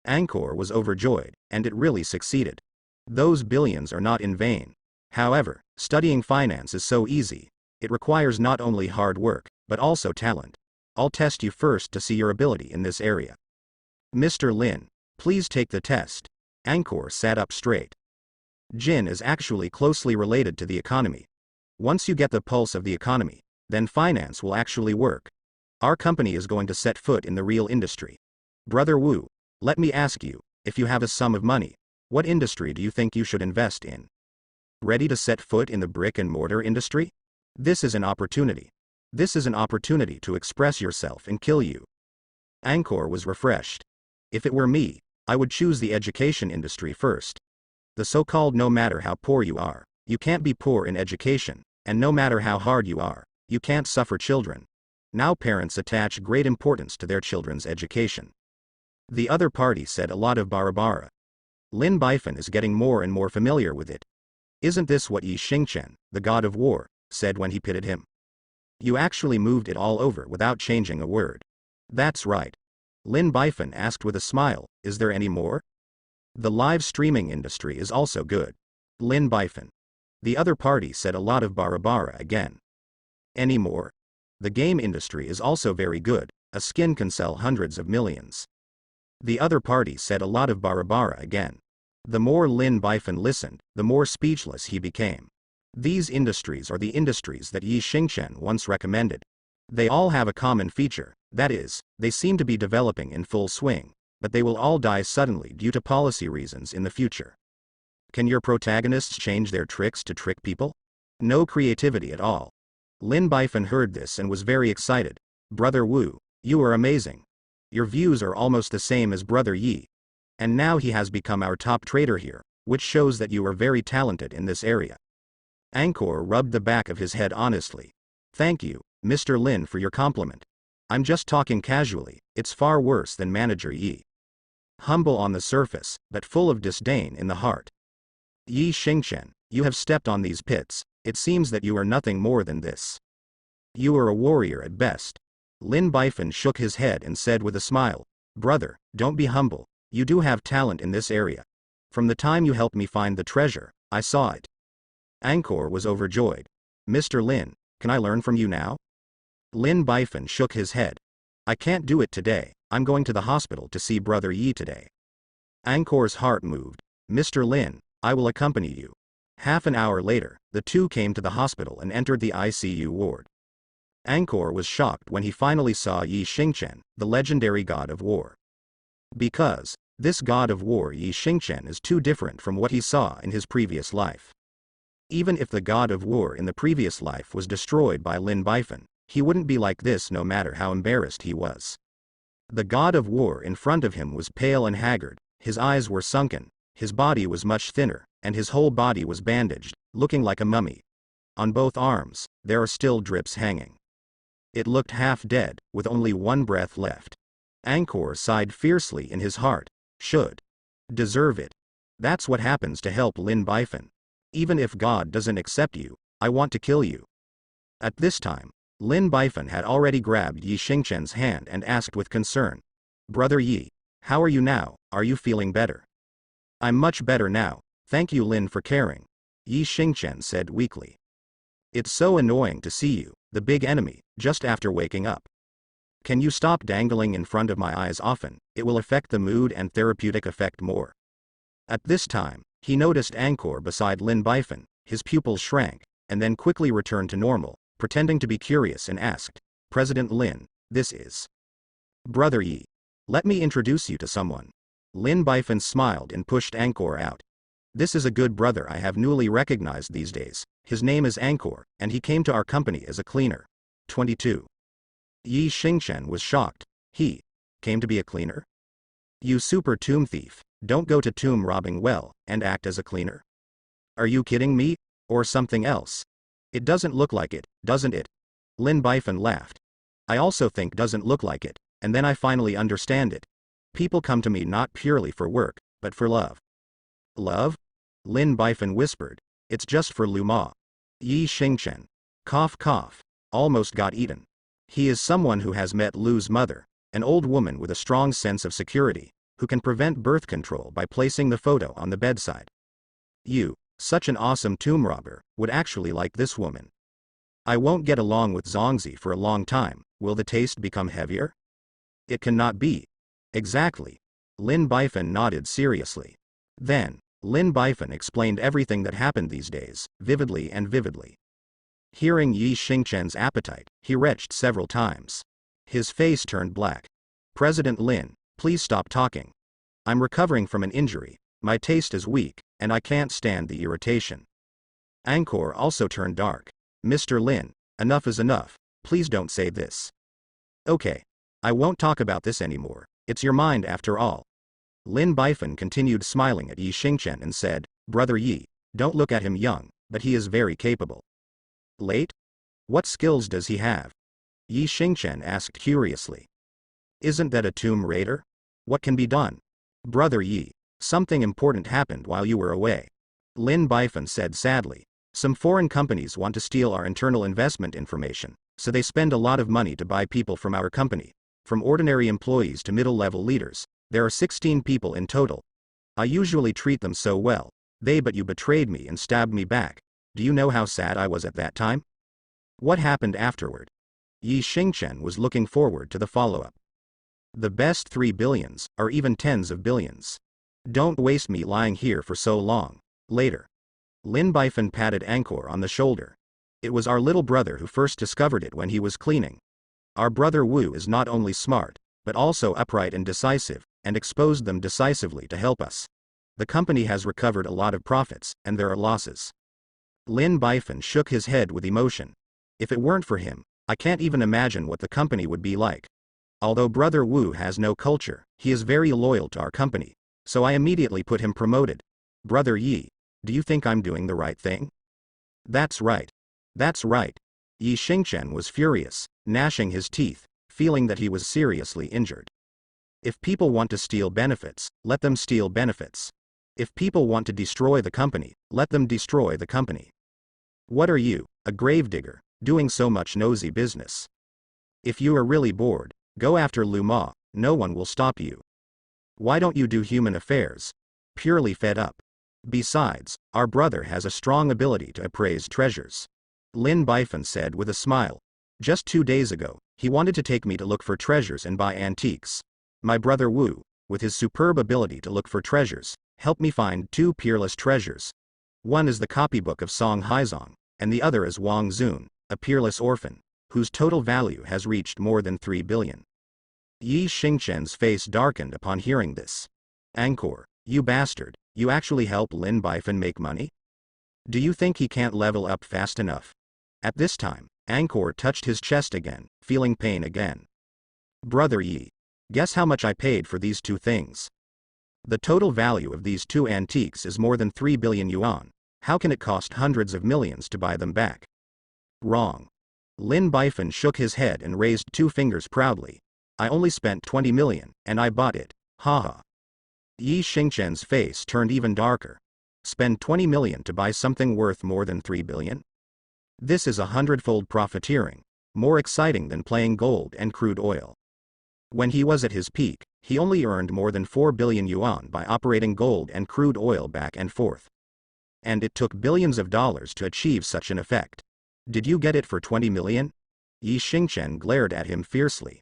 Angkor was overjoyed, and it really succeeded. Those billions are not in vain. However, studying finance is so easy. It requires not only hard work, but also talent. I'll test you first to see your ability in this area. Mr. Lin, please take the test. Angkor sat up straight. Jin is actually closely related to the economy. Once you get the pulse of the economy, then finance will actually work. Our company is going to set foot in the real industry. Brother Wu, let me ask you, if you have a sum of money, what industry do you think you should invest in? Ready to set foot in the brick and mortar industry? This is an opportunity. This is an opportunity to express yourself and kill you. Angkor was refreshed. If it were me, I would choose the education industry first. The so-called no matter how poor you are, you can't be poor in education, and no matter how hard you are, you can't suffer children. Now parents attach great importance to their children's education. The other party said a lot of barabara. Lin Bifan is getting more and more familiar with it. Isn't this what Yi Xingchen, the god of war, said when he pitted him? You actually moved it all over without changing a word. That's right. Lin Bifan asked with a smile, is there any more? The live streaming industry is also good. Lin Bifan. The other party said a lot of barabara again. Any more? The game industry is also very good, a skin can sell hundreds of millions. The other party said a lot of barabara again. The more Lin Bifan listened, the more speechless he became. These industries are the industries that Yi Xingchen once recommended. They all have a common feature, that is, they seem to be developing in full swing, but they will all die suddenly due to policy reasons in the future. Can your protagonists change their tricks to trick people? No creativity at all. Lin Bifan heard this and was very excited. Brother Wu, you are amazing. Your views are almost the same as Brother Yi. And now he has become our top trader here, which shows that you are very talented in this area. Angkor rubbed the back of his head honestly. Thank you, Mr. Lin, for your compliment. I'm just talking casually, it's far worse than Manager Yi. Humble on the surface, but full of disdain in the heart. Yi Xingchen, you have stepped on these pits, it seems that you are nothing more than this. You are a warrior at best. Lin Bifan shook his head and said with a smile, Brother, don't be humble, you do have talent in this area. From the time you helped me find the treasure, I saw it. Angkor was overjoyed. Mr. Lin, can I learn from you now? Lin Bifan shook his head. I can't do it today, I'm going to the hospital to see Brother Yi today. Angkor's heart moved. Mr. Lin, I will accompany you. Half an hour later, the two came to the hospital and entered the ICU ward. Angkor was shocked when he finally saw Yi Xingchen, the legendary god of war. Because, this god of war Yi Xingchen is too different from what he saw in his previous life. Even if the god of war in the previous life was destroyed by Lin Bifan, he wouldn't be like this no matter how embarrassed he was. The god of war in front of him was pale and haggard, his eyes were sunken, his body was much thinner, and his whole body was bandaged, looking like a mummy. On both arms, there are still drips hanging. It looked half dead, with only one breath left. Angkor sighed fiercely in his heart. Should deserve it. That's what happens to help Lin Bifan. Even if God doesn't accept you, I want to kill you. At this time, Lin Bifan had already grabbed Yi Xingchen's hand and asked with concern. Brother Yi, how are you now, are you feeling better? I'm much better now, thank you Lin for caring. Yi Xingchen said weakly. It's so annoying to see you, the big enemy, just after waking up. Can you stop dangling in front of my eyes often? It will affect the mood and therapeutic effect more. At this time, he noticed Angkor beside Lin Bifan. His pupils shrank, and then quickly returned to normal, pretending to be curious and asked, President Lin, this is Brother Yi. Let me introduce you to someone. Lin Bifan smiled and pushed Angkor out. This is a good brother I have newly recognized these days. His name is Angkor, and he came to our company as a cleaner. 22. Yi Xingchen was shocked. He came to be a cleaner? You super tomb thief, don't go to tomb robbing well, and act as a cleaner? Are you kidding me? Or something else? It doesn't look like it, doesn't it? Lin Bifan laughed. I also think doesn't look like it, and then I finally understand it. People come to me not purely for work, but for love. Love? Lin Bifan whispered. It's just for Lu Ma. Yi Xingchen. Cough cough. Almost got eaten. He is someone who has met Lu's mother, an old woman with a strong sense of security, who can prevent birth control by placing the photo on the bedside. You, such an awesome tomb robber, would actually like this woman. I won't get along with Zongzi for a long time. Will the taste become heavier? It cannot be. Exactly. Lin Bifan nodded seriously. Then, Lin Bifan explained everything that happened these days, vividly and vividly. Hearing Yi Xingchen's appetite, he retched several times. His face turned black. President Lin, please stop talking. I'm recovering from an injury, my taste is weak, and I can't stand the irritation. Angkor also turned dark. Mr. Lin, enough is enough, please don't say this. Okay. I won't talk about this anymore, it's your mind after all. Lin Bifan continued smiling at Yi Xingchen and said, Brother Yi, don't look at him young, but he is very capable. Late? What skills does he have? Yi Xingchen asked curiously. Isn't that a tomb raider? What can be done? Brother Yi, something important happened while you were away. Lin Bifan said sadly. Some foreign companies want to steal our internal investment information, so they spend a lot of money to buy people from our company. From ordinary employees to middle-level leaders, there are 16 people in total. I usually treat them so well. But you betrayed me and stabbed me back. Do you know how sad I was at that time? What happened afterward? Yi Xingchen was looking forward to the follow-up. The best 3 billions, or even tens of billions. Don't waste me lying here for so long. Later. Lin Bifan patted Angkor on the shoulder. It was our little brother who first discovered it when he was cleaning. Our brother Wu is not only smart, but also upright and decisive, and exposed them decisively to help us. The company has recovered a lot of profits, and there are losses. Lin Bifan shook his head with emotion. If it weren't for him, I can't even imagine what the company would be like. Although Brother Wu has no culture, he is very loyal to our company, so I immediately put him promoted. Brother Yi, do you think I'm doing the right thing? That's right. That's right. Yi Xingchen was furious, gnashing his teeth, feeling that he was seriously injured. If people want to steal benefits, let them steal benefits. If people want to destroy the company, let them destroy the company. What are you, a gravedigger, doing so much nosy business? If you are really bored, go after Lu Ma, no one will stop you. Why don't you do human affairs? Purely fed up. Besides, our brother has a strong ability to appraise treasures. Lin Bifan said with a smile. Just 2 days ago, he wanted to take me to look for treasures and buy antiques. My brother Wu, with his superb ability to look for treasures, helped me find 2 peerless treasures. One is the copybook of Song Haizong, and the other is Wang Zun, a peerless orphan, whose total value has reached more than 3 billion. Yi Xingchen's face darkened upon hearing this. Angkor, you bastard, you actually help Lin Bifan make money? Do you think he can't level up fast enough? At this time, Angkor touched his chest again, feeling pain again. Brother Yi, guess how much I paid for these 2 things? The total value of these 2 antiques is more than 3 billion yuan. How can it cost hundreds of millions to buy them back? Wrong. Lin Bifan shook his head and raised 2 fingers proudly. I only spent 20 million, and I bought it. Haha. Yi Xingchen's face turned even darker. Spend 20 million to buy something worth more than 3 billion? This is 100-fold profiteering, more exciting than playing gold and crude oil. When he was at his peak, he only earned more than 4 billion yuan by operating gold and crude oil back and forth. And it took billions of dollars to achieve such an effect. Did you get it for 20 million? Yi Xingchen glared at him fiercely.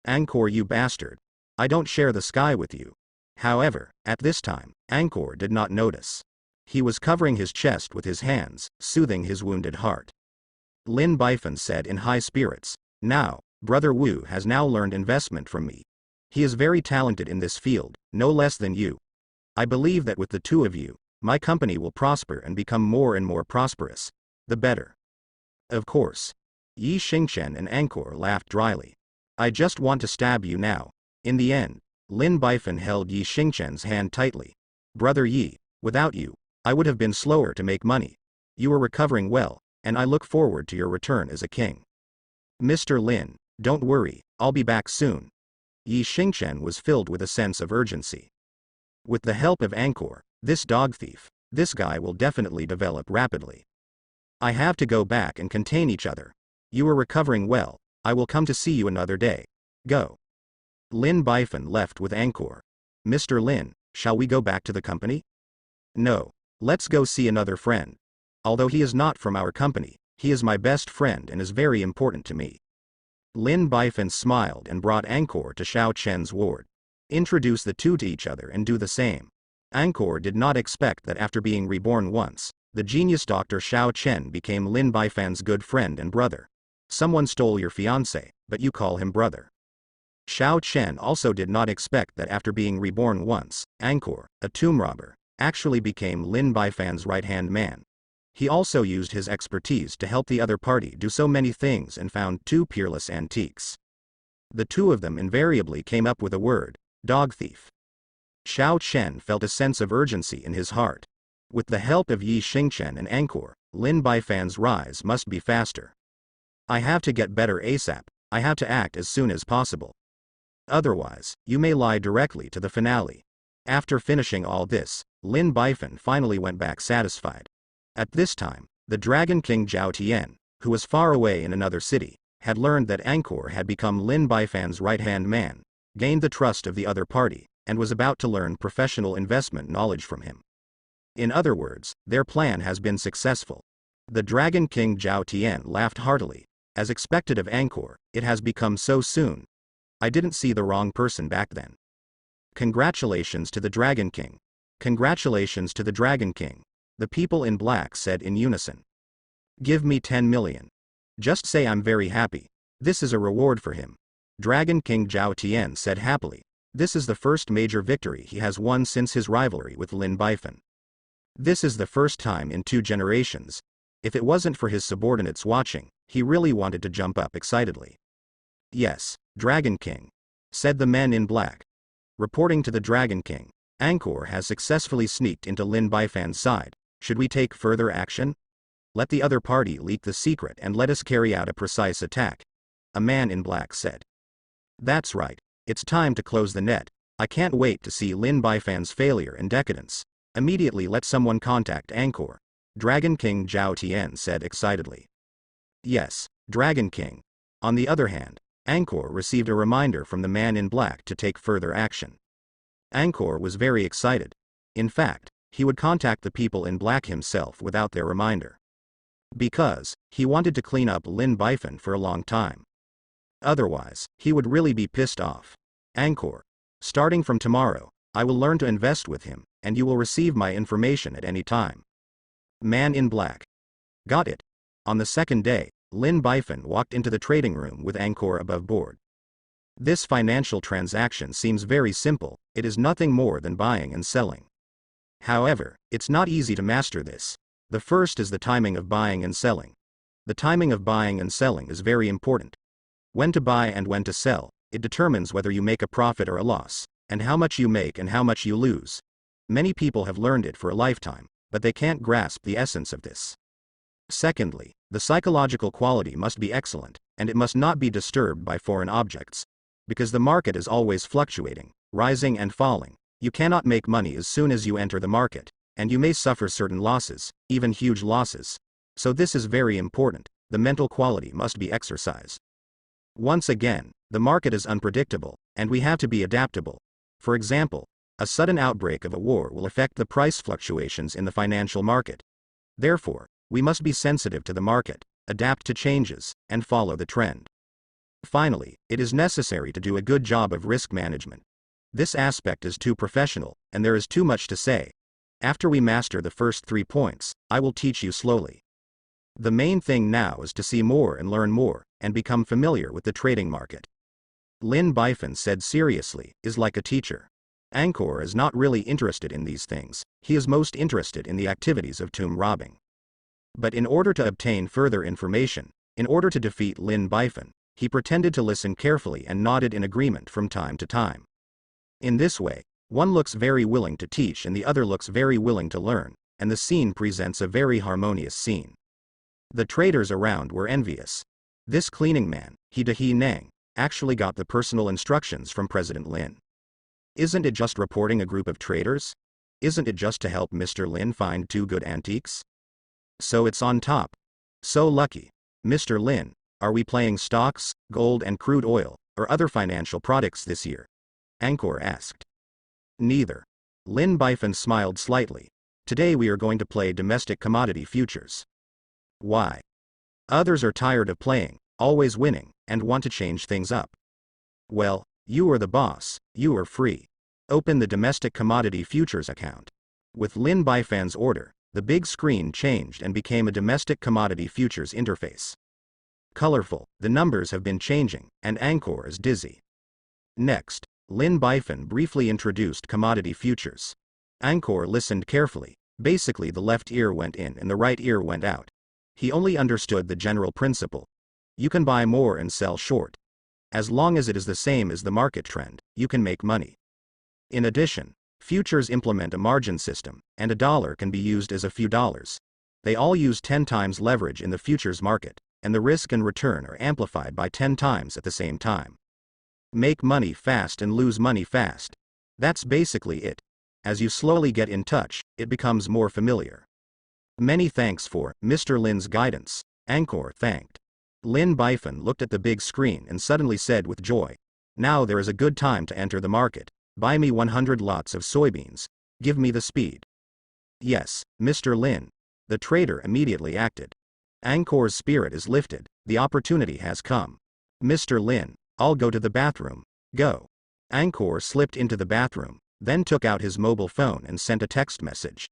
Angkor, you bastard. I don't share the sky with you. However, at this time, Angkor did not notice. He was covering his chest with his hands, soothing his wounded heart. Lin Bifan said in high spirits, "Now, Brother Wu has now learned investment from me. He is very talented in this field, no less than you. I believe that with the two of you, my company will prosper and become more and more prosperous. The better." Of course. Yi Xingchen and Angkor laughed dryly. "I just want to stab you now." In the end, Lin Bifan held Yi Xingchen's hand tightly. "Brother Yi, without you, I would have been slower to make money. You are recovering well, and I look forward to your return as a king." "Mr. Lin, don't worry, I'll be back soon." Yi Xingchen was filled with a sense of urgency. With the help of Angkor, this dog thief, this guy will definitely develop rapidly. "I have to go back and contain each other. You are recovering well, I will come to see you another day. Go." Lin Bifan left with Angkor. "Mr. Lin, shall we go back to the company?" "No. Let's go see another friend. Although he is not from our company, he is my best friend and is very important to me." Lin Bifan smiled and brought Angkor to Xiao Chen's ward. Introduce the two to each other and do the same. Angkor did not expect that after being reborn once, the genius doctor Xiao Chen became Lin Bifan's good friend and brother. Someone stole your fiancé, but you call him brother. Xiao Chen also did not expect that after being reborn once, Angkor, a tomb robber, actually became Lin Bifan's right-hand man. He also used his expertise to help the other party do so many things and found two peerless antiques. The two of them invariably came up with a word: dog thief. Xiao Chen felt a sense of urgency in his heart. With the help of Yi Xingchen and Angkor, Lin Bifan's rise must be faster. "I have to get better ASAP, I have to act as soon as possible. Otherwise, you may lie directly to the finale." After finishing all this, Lin Bifan finally went back satisfied. At this time, the Dragon King Zhao Tian, who was far away in another city, had learned that Angkor had become Lin Bifan's right-hand man, gained the trust of the other party, and was about to learn professional investment knowledge from him. In other words, their plan has been successful. The Dragon King Zhao Tian laughed heartily. As expected of Angkor, it has become so soon. I didn't see the wrong person back then. Congratulations to the Dragon King. Congratulations to the Dragon King. The people in black said in unison. Give me 10 million. Just say I'm very happy. This is a reward for him. Dragon King Zhao Tian said happily. This is the first major victory he has won since his rivalry with Lin Bifan. This is the first time in 2 generations. If it wasn't for his subordinates watching, he really wanted to jump up excitedly. Yes, Dragon King, said the men in black. Reporting to the Dragon King, Angkor has successfully sneaked into Lin Bifan's side. Should we take further action? Let the other party leak the secret and let us carry out a precise attack. A man in black said. That's right, it's time to close the net. I can't wait to see Lin Bifan's failure and decadence. Immediately let someone contact Angkor. Dragon King Zhao Tian said excitedly. Yes, Dragon King. On the other hand, Angkor received a reminder from the man in black to take further action. Angkor was very excited. In fact, he would contact the people in black himself without their reminder. Because, he wanted to clean up Lin Bifan for a long time. Otherwise, he would really be pissed off. Angkor, starting from tomorrow, I will learn to invest with him, and you will receive my information at any time. Man in black. Got it. On the second day, Lin Bifan walked into the trading room with Angkor above board. This financial transaction seems very simple, it is nothing more than buying and selling. However, it's not easy to master this. The first is the timing of buying and selling. The timing of buying and selling is very important. When to buy and when to sell, it determines whether you make a profit or a loss, and how much you make and how much you lose. Many people have learned it for a lifetime, but they can't grasp the essence of this. Secondly, the psychological quality must be excellent, and it must not be disturbed by foreign objects. Because the market is always fluctuating, rising and falling, you cannot make money as soon as you enter the market, and you may suffer certain losses, even huge losses. So this is very important, the mental quality must be exercised. Once again, the market is unpredictable, and we have to be adaptable. For example, a sudden outbreak of a war will affect the price fluctuations in the financial market. Therefore, we must be sensitive to the market, adapt to changes, and follow the trend. Finally, it is necessary to do a good job of risk management. This aspect is too professional, and there is too much to say. After we master the first 3 points, I will teach you slowly. The main thing now is to see more and learn more, and become familiar with the trading market. Lin Bifan said seriously, is like a teacher. Angkor is not really interested in these things, he is most interested in the activities of tomb robbing. But in order to obtain further information, in order to defeat Lin Bifan, he pretended to listen carefully and nodded in agreement from time to time. In this way, one looks very willing to teach and the other looks very willing to learn, and the scene presents a very harmonious scene. The traders around were envious. This cleaning man, He Nang, actually got the personal instructions from President Lin. Isn't it just reporting a group of traders? Isn't it just to help Mr. Lin find 2 good antiques? So it's on top. So lucky. Mr. Lin, are we playing stocks, gold and crude oil, or other financial products this year? Angkor asked. Neither. Lin Bifan smiled slightly. Today we are going to play domestic commodity futures. Why? Others are tired of playing, always winning, and want to change things up. Well, you are the boss, you are free. Open the domestic commodity futures account. With Lin Bifan's order, the big screen changed and became a domestic commodity futures interface. Colorful, the numbers have been changing, and Angkor is dizzy. Next, Lin Bifan briefly introduced commodity futures. Angkor listened carefully. Basically the left ear went in and the right ear went out. He only understood the general principle. You can buy more and sell short. As long as it is the same as the market trend, you can make money. In addition, futures implement a margin system, and a dollar can be used as a few dollars. They all use 10 times leverage in the futures market, and the risk and return are amplified by 10 times at the same time. Make money fast and lose money fast. That's basically it. As you slowly get in touch, it becomes more familiar. Many thanks for Mr. Lin's guidance, Angkor thanked. Lin Bifan looked at the big screen and suddenly said with joy, now there is a good time to enter the market. Buy me 100 lots of soybeans. Give me the speed. Yes, Mr. Lin. The trader immediately acted. Angkor's spirit is lifted, the opportunity has come. Mr. Lin, I'll go to the bathroom. Go. Angkor slipped into the bathroom, then took out his mobile phone and sent a text message.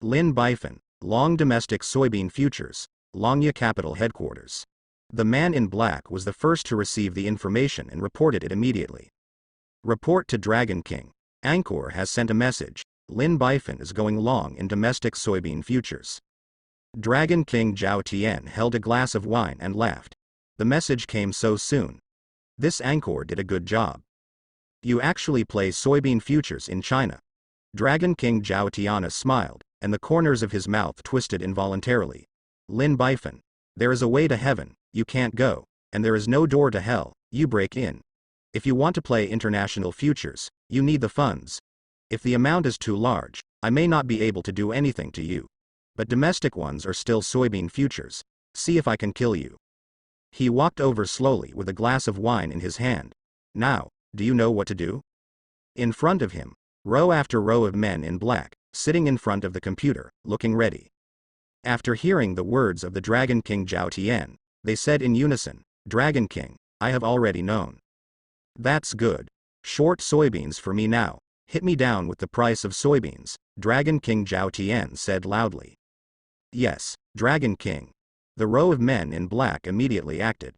Lin Bifan, Long Domestic Soybean Futures, Longya Capital Headquarters. The man in black was the first to receive the information and reported it immediately. Report to Dragon King. Angkor has sent a message. Lin Bifan is going long in domestic soybean futures. Dragon King Zhao Tian held a glass of wine and laughed. The message came so soon. This Angkor did a good job. You actually play soybean futures in China. Dragon King Zhao Tian smiled, and the corners of his mouth twisted involuntarily. Lin Bifan, there is a way to heaven, you can't go, and there is no door to hell, you break in. If you want to play international futures, you need the funds. If the amount is too large, I may not be able to do anything to you. But domestic ones are still soybean futures. See if I can kill you. He walked over slowly with a glass of wine in his hand. Now, do you know what to do? In front of him, row after row of men in black, sitting in front of the computer, looking ready. After hearing the words of the Dragon King Zhao Tian, they said in unison, Dragon King, I have already known. That's good. Short soybeans for me now. Hit me down with the price of soybeans, Dragon King Zhao Tian said loudly. Yes, Dragon King. The row of men in black immediately acted.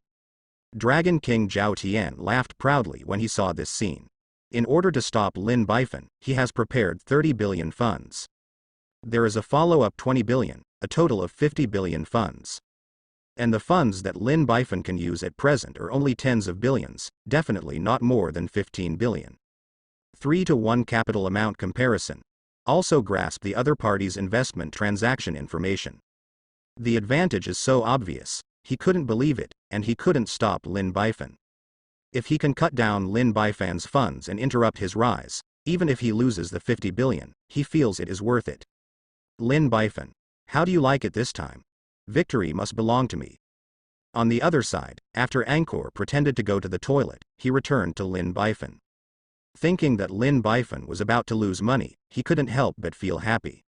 Dragon King Zhao Tian laughed proudly when he saw this scene. In order to stop Lin Bifan, he has prepared 30 billion funds. There is a follow-up 20 billion, a total of 50 billion funds. And the funds that Lin Bifan can use at present are only tens of billions, definitely not more than 15 billion. 3-to-1 capital amount comparison. Also grasp the other party's investment transaction information. The advantage is so obvious, he couldn't believe it, and he couldn't stop Lin Bifan. If he can cut down Lin Bifan's funds and interrupt his rise, even if he loses the 50 billion, he feels it is worth it. Lin Bifan, how do you like it this time? Victory must belong to me. On the other side, after Angkor pretended to go to the toilet, he returned to Lin Bifan. Thinking that Lin Bifan was about to lose money, he couldn't help but feel happy.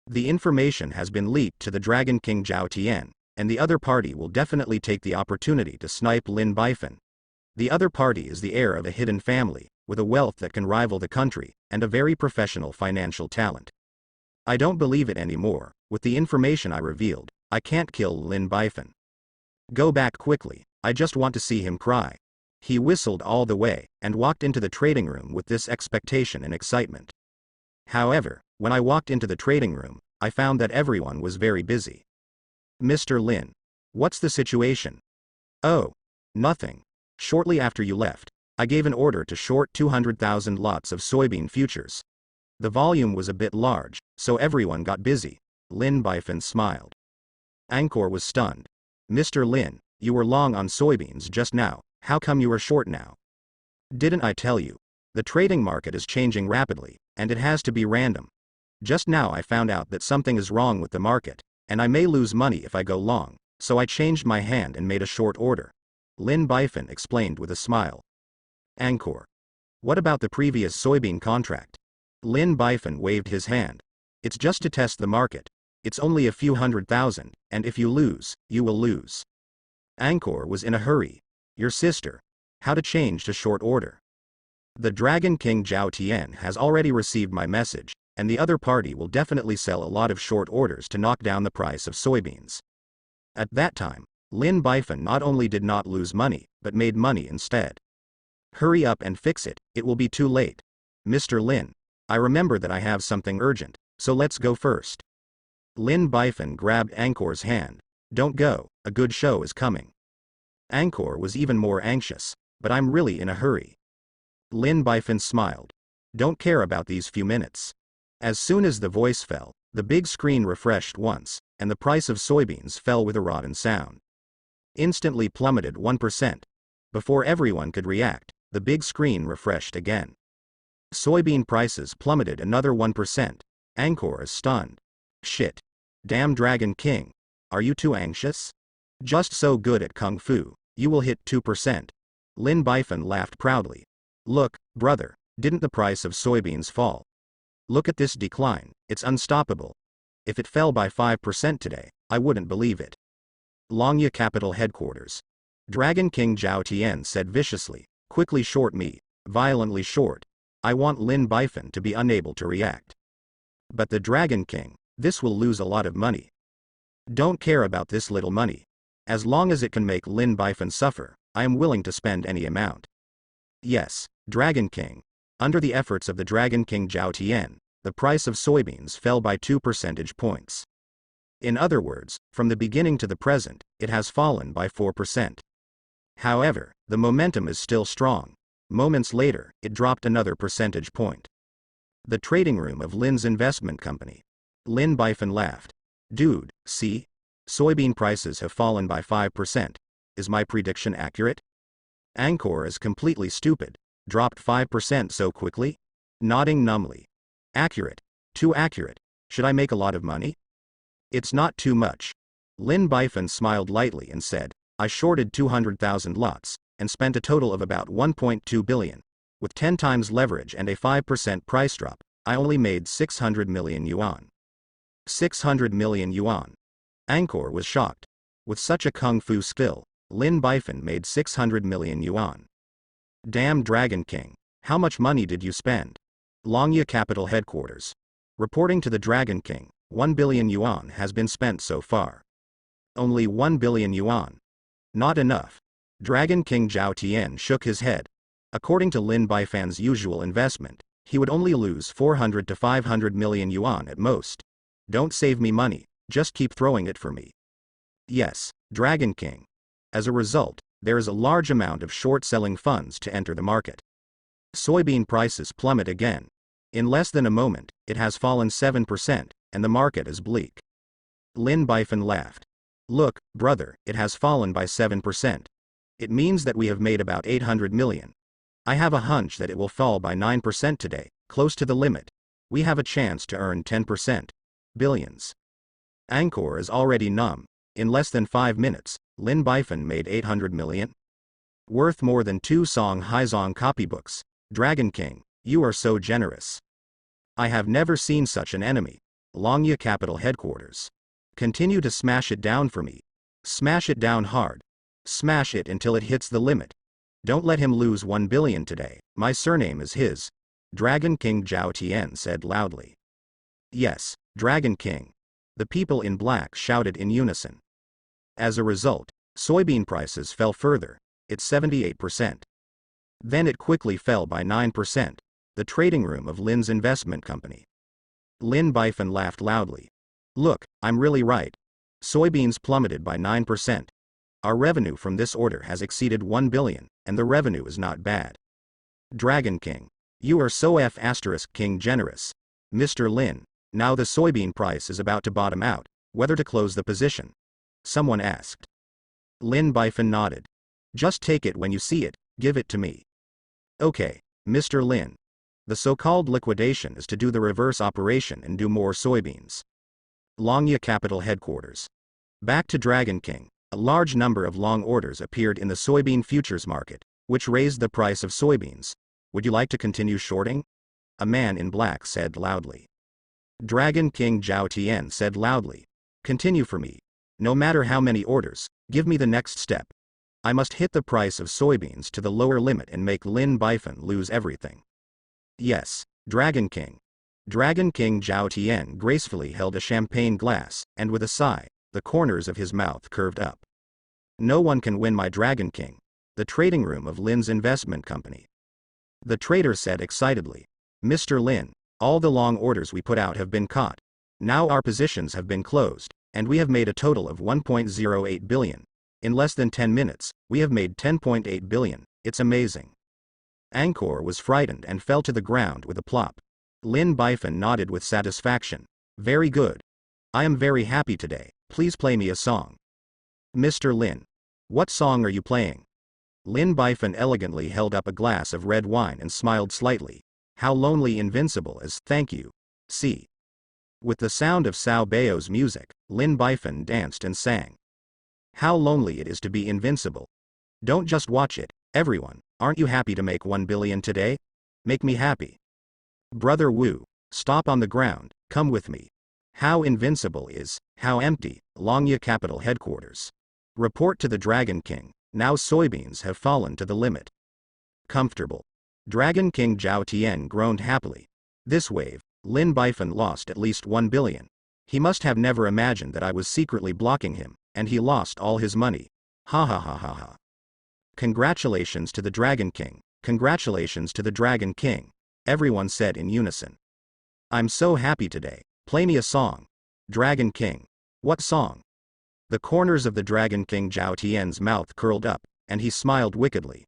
The information has been leaked to the Dragon King Zhao Tian, and the other party will definitely take the opportunity to snipe Lin Bifan. The other party is the heir of a hidden family, with a wealth that can rival the country, and a very professional financial talent. I don't believe it anymore. With the information I revealed, I can't kill Lin Bifan. Go back quickly, I just want to see him cry. He whistled all the way, and walked into the trading room with this expectation and excitement. However, when I walked into the trading room, I found that everyone was very busy. Mr. Lin. What's the situation? Oh. Nothing. Shortly after you left, I gave an order to short 200,000 lots of soybean futures. The volume was a bit large, so everyone got busy. Lin Bifan smiled. Angkor was stunned. Mr. Lin, you were long on soybeans just now, how come you are short now? Didn't I tell you? The trading market is changing rapidly, and it has to be random. Just now I found out that something is wrong with the market, and I may lose money if I go long, so I changed my hand and made a short order. Lin Bifan explained with a smile. Angkor. What about the previous soybean contract? Lin Bifan waved his hand. It's just to test the market. It's only a few 100,000, and if you lose, you will lose. Angkor was in a hurry. Your sister. How to change to short order? The Dragon King Zhao Tian has already received my message, and the other party will definitely sell a lot of short orders to knock down the price of soybeans. At that time, Lin Bifan not only did not lose money, but made money instead. Hurry up and fix it, it will be too late. Mr. Lin. I remember that I have something urgent, so let's go first. Lin Bifan grabbed Angkor's hand. Don't go, a good show is coming. Angkor was even more anxious, but I'm really in a hurry. Lin Bifan smiled. Don't care about these few minutes. As soon as the voice fell, the big screen refreshed once, and the price of soybeans fell with a rotten sound. Instantly plummeted 1%. Before everyone could react, the big screen refreshed again. Soybean prices plummeted another 1%. Angkor is stunned. Shit. Damn Dragon King. Are you too anxious? Just so good at Kung Fu, you will hit 2%. Lin Bifan laughed proudly. Look, brother, didn't the price of soybeans fall? Look at this decline, it's unstoppable. If it fell by 5% today, I wouldn't believe it. Longya Capital Headquarters. Dragon King Zhao Tian said viciously, quickly short me, violently short. I want Lin Bifan to be unable to react. But the Dragon King, this will lose a lot of money. Don't care about this little money. As long as it can make Lin Bifan suffer, I am willing to spend any amount. Yes, Dragon King. Under the efforts of the Dragon King Zhao Tian, the price of soybeans fell by 2 percentage points. In other words, from the beginning to the present, it has fallen by 4%. However, the momentum is still strong. Moments later, it dropped another percentage point. The trading room of Lin's investment company. Lin Bifan laughed. Dude, see? Soybean prices have fallen by 5%. Is my prediction accurate? Angkor is completely stupid. Dropped 5% so quickly? Nodding numbly. Accurate. Too accurate. Should I make a lot of money? It's not too much. Lin Bifan smiled lightly and said, I shorted 200,000 lots, and spent a total of about 1.2 billion. With 10 times leverage and a 5% price drop, I only made 600 million yuan. 600 million yuan. Angkor was shocked. With such a kung fu skill, Lin Bifan made 600 million yuan. Damn Dragon King, how much money did you spend? Longya Capital Headquarters. Reporting to the Dragon King, 1 billion yuan has been spent so far. Only 1 billion yuan. Not enough. Dragon King Zhao Tian shook his head. According to Lin Bifan's usual investment, he would only lose 400 to 500 million yuan at most. Don't save me money, just keep throwing it for me. Yes, Dragon King. As a result, there is a large amount of short-selling funds to enter the market. Soybean prices plummet again. In less than a moment, it has fallen 7%, and the market is bleak. Lin Bifan laughed. Look, brother, it has fallen by 7%. It means that we have made about 800 million. I have a hunch that it will fall by 9% today, close to the limit. We have a chance to earn 10%. Billions. Angkor is already numb. In less than 5 minutes, Lin Bifan made 800 million. Worth more than 2 Song Haizong copybooks. Dragon King, you are so generous. I have never seen such an enemy. Longya Capital Headquarters. Continue to smash it down for me. Smash it down hard. Smash it until it hits the limit. Don't let him lose 1 billion today. My surname is his. Dragon King Zhao Tian said loudly. Yes, Dragon King. The people in black shouted in unison. As a result, soybean prices fell further. It's 78%. Then it quickly fell by 9%. The trading room of Lin's investment company. Lin Bifan laughed loudly. Look, I'm really right. Soybeans plummeted by 9%. Our revenue from this order has exceeded 1 billion, and the revenue is not bad. Dragon King. You are so King generous. Mr. Lin, now the soybean price is about to bottom out, whether to close the position? Someone asked. Lin Bifan nodded. Just take it when you see it, give it to me. Okay, Mr. Lin. The so-called liquidation is to do the reverse operation and do more soybeans. Longya Capital Headquarters. Back to Dragon King. A large number of long orders appeared in the soybean futures market, which raised the price of soybeans. Would you like to continue shorting? A man in black said loudly. Dragon King Zhao Tian said loudly. Continue for me. No matter how many orders, give me the next step. I must hit the price of soybeans to the lower limit and make Lin Bifan lose everything. Yes, Dragon King. Dragon King Zhao Tian gracefully held a champagne glass, and with a sigh, the corners of his mouth curved up. No one can win my Dragon King. The trading room of Lin's investment company. The trader said excitedly. Mr. Lin, all the long orders we put out have been caught. Now our positions have been closed, and we have made a total of 1.08 billion. In less than 10 minutes, we have made 10.8 billion. It's amazing. Angkor was frightened and fell to the ground with a plop. Lin Bifan nodded with satisfaction. Very good. I am very happy today. Please play me a song. Mr. Lin. What song are you playing? Lin Bifan elegantly held up a glass of red wine and smiled slightly. How lonely invincible is, thank you. See. With the sound of Sao Bao's music, Lin Bifan danced and sang. How lonely it is to be invincible. Don't just watch it, everyone, aren't you happy to make 1 billion today? Make me happy. Brother Wu, stop on the ground, come with me. How invincible is, how empty, Longya Capital Headquarters. Report to the Dragon King, now soybeans have fallen to the limit. Comfortable. Dragon King Zhao Tian groaned happily. This wave, Lin Bifan lost at least 1 billion. He must have never imagined that I was secretly blocking him, and he lost all his money. Ha ha ha ha ha. Congratulations to the Dragon King, congratulations to the Dragon King, everyone said in unison. I'm so happy today, play me a song. Dragon King. What song? The corners of the Dragon King Zhao Tian's mouth curled up, and he smiled wickedly.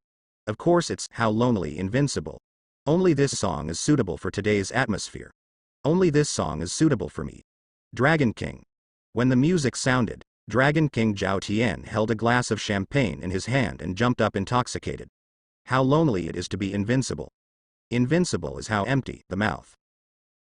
Of course it's How Lonely Invincible. Only this song is suitable for today's atmosphere. Only this song is suitable for me. Dragon King. When the music sounded, Dragon King Zhao Tian held a glass of champagne in his hand and jumped up intoxicated. How lonely it is to be invincible. Invincible is how empty the mouth.